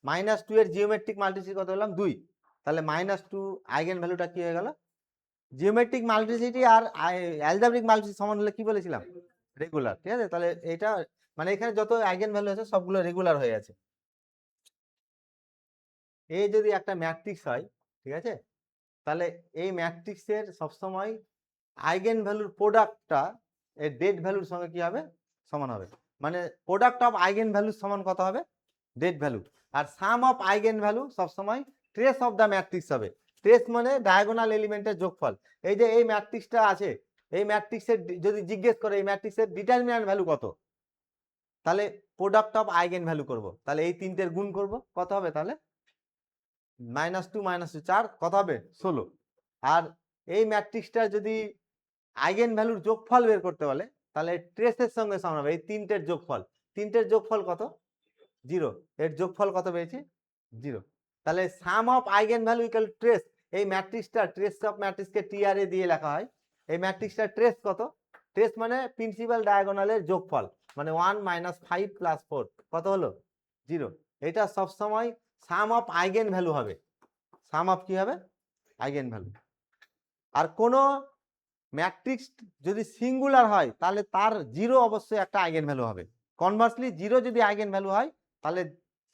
-2 এর জিওমেট্রিক মাল্টিপ্লিসিটি কত বললাম? 2। তাহলে -2 আইগেন ভ্যালুটা কি হয়ে গেল? জিওমেট্রিক মাল্টিপ্লিসিটি আর অ্যালজেব্রিক মাল্টিপ্লিসিটি সমান হলে কি বলেছিলাম? রেগুলার, ঠিক আছে। তাহলে এটা মানে এখানে যত আইগেন ভ্যালু আছে সবগুলো রেগুলার হয়ে আছে। এই যদি একটা ম্যাট্রিক্স হয়, ঠিক আছে, তাহলে এই ম্যাট্রিক্সের সবসময় আইগেন ভ্যালুর প্রোডাক্টটা এর ডেট ভ্যালুর সঙ্গে কি হবে? সমান হবে। মানে প্রোডাক্ট অফ আইগেন ভ্যালুর সমান কত হবে? Det value. আর সাম অফ আইগেন ভ্যালু সবসময় ট্রেস অফ দ্য ম্যাট্রিক্স হবে। ট্রেস মানে ডায়াগোনাল এলিমেন্টের যোগফল। এই যে এই ম্যাট্রিক্সটা আছে, এই ম্যাট্রিক্সের যদি জিজ্ঞেস করে এই ম্যাট্রিক্সের ডিটারমিন্যান্ট ভ্যালু কত, তাহলে প্রোডাক্ট অফ আইগেন ভ্যালু করব। তাহলে এই তিনটের গুণ করব, কত হবে? তাহলে -2 -2 4, কত হবে? 16। আর এই ম্যাট্রিক্সটা যদি আইগেন ভ্যালুর যোগফল বের করতে বলে, তাহলে ট্রেসের সঙ্গে সমান হবে এই তিনটের যোগফল। তিনটের যোগফল কত? 0। এর যোগফল কত পেয়েছি? 0। তাহলে sum of eigen value equal trace. এই ম্যাট্রিক্সটা ট্রেস অফ ম্যাট্রিক্সকে টিআরএ দিয়ে লেখা হয়। এই ম্যাট্রিক্সটা ট্রেস কত? ট্রেস মানে প্রিন্সিপাল ডায়াগোনালের যোগফল, মানে 1 - 5 + 4, কত হলো? 0। এটা সবসময় সাম অফ আইগেন ভ্যালু হবে। সাম অফ কি হবে? Eigen value. আর কোন ম্যাট্রিক্স যদি সিঙ্গুলার হয় তাহলে তার 0 অবশ্যই একটা আইগেন ভ্যালু হবে। কনভার্সলি 0 যদি আইগেন ভ্যালু হয় তাহলে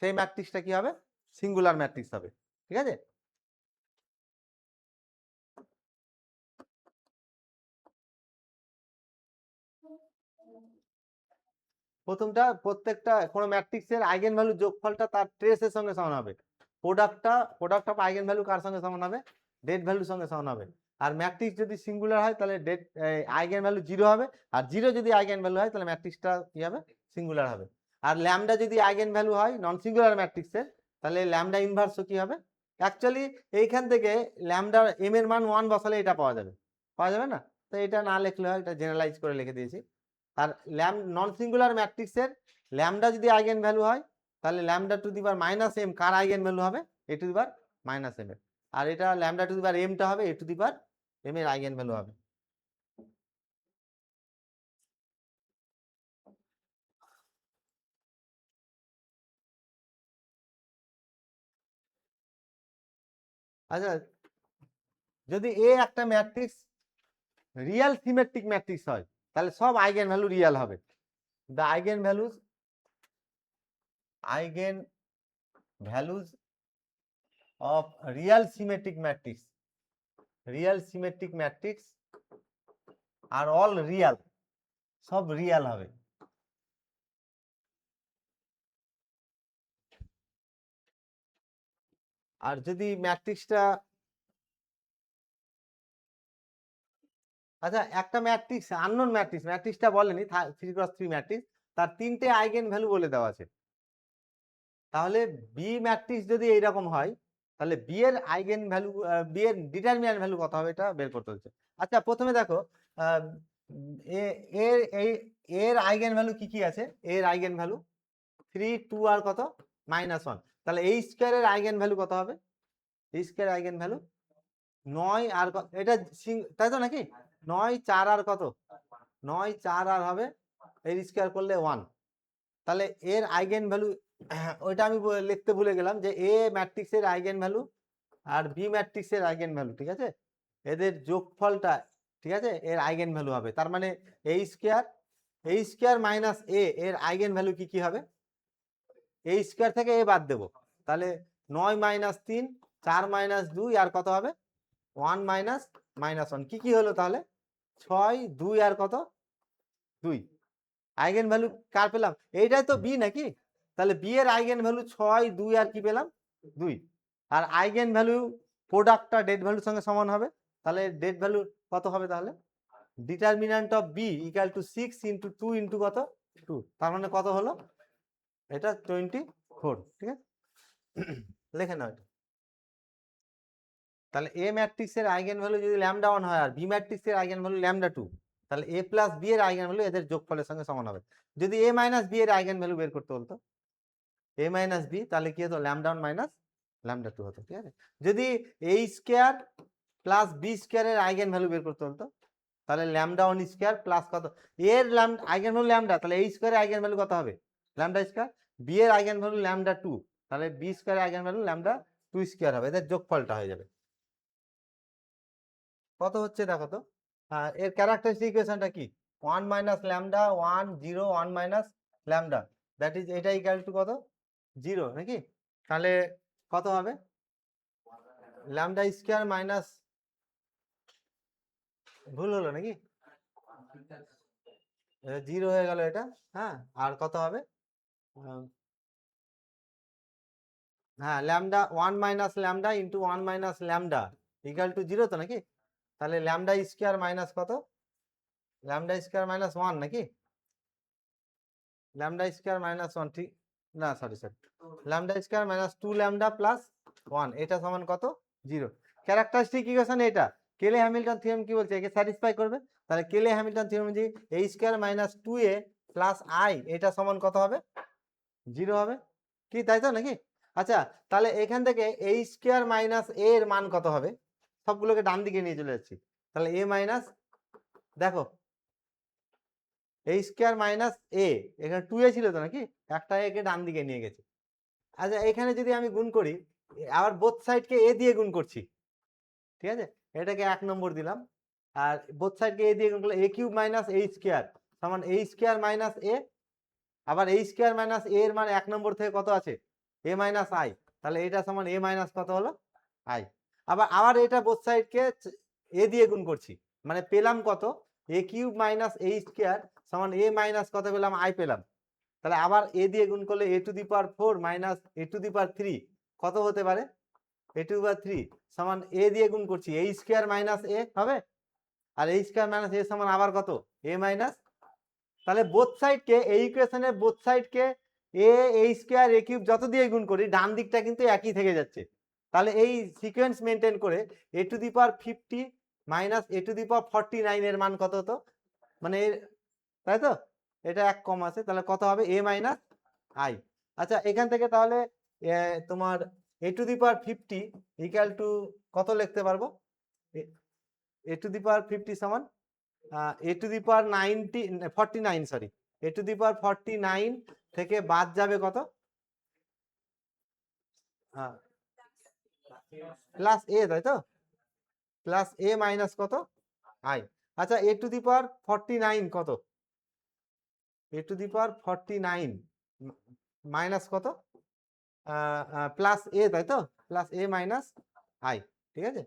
সেই ম্যাট্রিক্সটা কি হবে? সিঙ্গুলার ম্যাট্রিক্স হবে, ঠিক আছে। প্রথমটা, প্রত্যেকটা কোনো ম্যাট্রিক্সের আইগেন ভ্যালু যোগফলটা তার ট্রেসের সঙ্গে সমান হবে। প্রোডাক্ট অফ আইগেন ভ্যালু কার সঙ্গে সমান হবে? ডেট ভ্যালুর সঙ্গে সমান হবে। আর ম্যাট্রিক্স যদি সিঙ্গুলার হয় তাহলে ডেট আইগেন ভ্যালু 0 হবে। আর 0 যদি আইগেন ভ্যালু হয় তাহলে ম্যাট্রিক্সটা কি হবে? সিঙ্গুলার হবে। আর ল্যামডা যদি আইগেন ভ্যালু হয় নন সিঙ্গুলার ম্যাট্রিক্সের, তাহলে ল্যামডা ইনভার্সও কি হবে? অ্যাকচুয়ালি এইখান থেকে ল্যামডার এম এর মান 1 বসালে এটা পাওয়া যাবে, পাওয়া যাবে না? তো এটা না লিখলে হয়, এটা জেনারেলাইজ করে লিখে দিয়েছি। আর নন সিঙ্গুলার ম্যাট্রিক্সের ল্যামডা যদি আইগেন ভ্যালু হয় তাহলে lambda two the power -m car eigen value হবে? a two the power -m এর। আর এটা lambda two the power m টা হবে a two the power m এর আইগেন ভ্যালু হবে। আচ্ছা, যদি a একটা ম্যাট্রিক্স রিয়াল সিমেট্রিক ম্যাট্রিক্স হয় তাহলে সব আইগেন ভ্যালু রিয়াল হবে। The eigen values of real symmetric matrix are all real, সব রিয়াল হবে। আর যদি ম্যাট্রিক্সটা, আচ্ছা, একটা ম্যাট্রিক্স আননোন ম্যাট্রিক্সটা বলেনি 3x3 ম্যাট্রিক্স, তার 3টে আইগেন ভ্যালু বলে দেওয়া আছে। তাহলে বি ম্যাট্রিক্স যদি এইরকম হয় তাহলে বি এর আইগেন ভ্যালু, বি এর ডিটারমিন্যান্ট ভ্যালু কত হবে এটা বের করতে হচ্ছে। আচ্ছা, প্রথমে দেখো এর এই এর আইগেন ভ্যালু কি কি আছে? এর আইগেন ভ্যালু 3 2 আর কত? -1। তাহলে এই স্কয়ারের আইগেন ভ্যালু কত হবে? এই স্কয়ার আইগেন ভ্যালু 9 আর এটা তাই তো নাকি? 9 4 আর কত? 9 4 আর হবে এর স্কয়ার করলে 1। তাহলে এর আইগেন ভ্যালু, ওইটা আমি লিখতে ভুলে গেলাম যে এ ম্যাট্রিক্সের আইগেন ভ্যালু আর বি ম্যাট্রিক্সের আইগেন ভ্যালু, ঠিক আছে। এদের যোগফলটা, ঠিক আছে, এর আইগেন ভ্যালু হবে। তার মানে এই স্কোয়ার মাইনাস এ এর আইগেন ভ্যালু কি কি হবে? এই স্কোয়ার থেকে এ বাদ দেবো, তাহলে 9 মাইনাস 3, 4 মাইনাস 2 আর কত হবে? 1 মাইনাস মাইনাস 1 কি কি হলো তাহলে? 6, 2 আর কত? 2। আইগেন ভ্যালু কার পেলাম? এইটাই তো বি নাকি? তাহলে বি এর আইগেন ভ্যালু 6, 2 আর কি পেলাম? 2। আর আইগেন ভ্যালু প্রোডাক্টটা ডেট ভ্যালুর সঙ্গে সমান হবে, তাহলে ডেট ভ্যালু কত হবে তাহলে? Determinant of B equal to 6 into 2 into কত? 2। তার মানে কত হলো? এটা 24। ঠিক আছে, লেখে নাও এটা। তাহলে এ ম্যাট্রিক্সের আইগেন ভ্যালু যদি ল্যামডা 1 হয় আর বি ম্যাট্রিক্সের আইগেন ভ্যালু ল্যামডা 2, তাহলে এ প্লাস বি এর আইগেন ভ্যালু এদের যোগফলের সঙ্গে সমান হবে। যদি এ মাইনাস বি এর আইগেন ভ্যালু বের করতে বলতো, এ মাইনাস বি, তাহলে কি হতো? ল্যামডা 1 মাইনাস ল্যামডা 2 হতো। ঠিক আছে, যদি এ স্কোয়ার প্লাস বি স্কোয়ারের আইগেন ভ্যালু বের করতে বলতো, তাহলে ল্যামডা 1 স্কোয়ার প্লাস কত? এর আইগেন ভ্যালু ল্যামডা, তাহলে এই স্কোয়ারের আইগেন ভ্যালু কত হবে? Lambda square. বি এর আইগেন ভ্যালু ল্যামডা 2, তাহলে বি স্কোয়ারের আইগেন ভ্যালু ল্যামডা 2 স্কোয়ার হবে। এদের যোগফলটা হয়ে যাবে কত হচ্ছে দেখো তো। এর ক্যারেক্টারিস্টিক ইকুয়েশনটা কি? 1 minus lambda 1 0 1 minus lambda, that is এটা ইকুয়াল টু কত? 0 নাকি? তাহলে কত হবে? ল্যামডা স্কোয়ার মাইনাস, ভুল হলো নাকি? 0 হয়ে গেল এটা। হ্যাঁ, আর কত হবে? হ্যাঁ, lambda 1 minus lambda into 1 minus lambda equal to 0 তো নাকি? তাহলে ল্যামডা স্কোয়ার মাইনাস কত? ল্যামডা স্কোয়ার মাইনাস 1 নাকি? ল্যামডা স্কোয়ার মাইনাস 1, ঠিক না, sorry sorry, lambda square minus 2 lambda plus 1, এটা সমান কত? 0। ক্যারেক্টারিস্টিক ইকুয়েশন এটা। কেলে হ্যামিল্টন থিওরেম কি বলছে? একে স্যাটিসফাই করবে। তাহলে কেলে হ্যামিল্টন থিওরেম যে A square minus 2a plus I এটা সমান কত হবে? 0 হবে কি, তাই তো নাকি? আচ্ছা, তাহলে এখান থেকে এ স্কোয়ার মাইনাস এ এর মান কত হবে? সবগুলোকে ডান দিকে নিয়ে চলে যাচ্ছি। তাহলে এ মাইনাস, দেখো এ স্কোয়ার মাইনাস এ, এখানে 2a ছিল তো নাকি? একটা একে ডান দিকে নিয়ে গেছে। আচ্ছা, এখানে যদি আমি গুণ করি, আবার বোথ সাইডকে এ দিয়ে গুণ করছি, ঠিক আছে, এটাকে 1 নম্বর দিলাম। আর বোথ সাইডকে এ দিয়ে গুণ করলে এ কিউব মাইনাস এ স্কোয়ার সমান এ স্কোয়ার মাইনাস এ, আবার এ স্কোয়ার মাইনাস এ এর মান 1 নম্বর থেকে কত আছে? এ মাইনাস আই, তাহলে এটা সমান এ মাইনাস কত হলো? আই। আবার এটা বোথ সাইডকে এ দিয়ে গুণ করছি, মানে পেলাম কত? এ কিউব মাইনাস এ স্কোয়ার সমান এ মাইনাস কত পেলাম? আই পেলাম। তাহলে আবার এ দিয়ে গুণ করলে A to the power 4 minus A to the power 3 কত হতে পারে? এ টু দি পাওয়ার 3 সমান এ দিয়ে গুণ করছি এ স্কোয়ার মাইনাস এ হবে, আর এ স্কোয়ার মাইনাস এ সমান আবার কত? এ মাইনাস। তাহলে বোথ সাইডকে, এই ইকুয়েশনের বোথ সাইডকে এ স্কোয়ার এ কিউব যত দিয়ে গুণ করি ডান দিকটা কিন্তু একই থেকে যাচ্ছে। তাহলে এই সিকোয়েন্স মেনটেন করে A to the power 50 minus A to the power 49 এর মান কত হতো? মানে তাই তো, এটা 1 কম আছে, তাহলে কত হবে? A minus I. আচ্ছা, এখান থেকে তাহলে তোমার A to the power 50 equal to কত লিখতে পারবো? এ টু দি পাওয়ার 50 সমান A to the power 49, sorry, A to the power 49 থেকে বাদ যাবে কত? হ্যাঁ, প্লাস এ, তাই তো, প্লাস এ মাইনাস কত? আই। আচ্ছা, এ টু দি পাওয়ার 49 কত? এ টু দি পাওয়ার 49 মাইনাস কত? প্লাস এ, তাই তো, প্লাস এ মাইনাস আই, ঠিক আছে।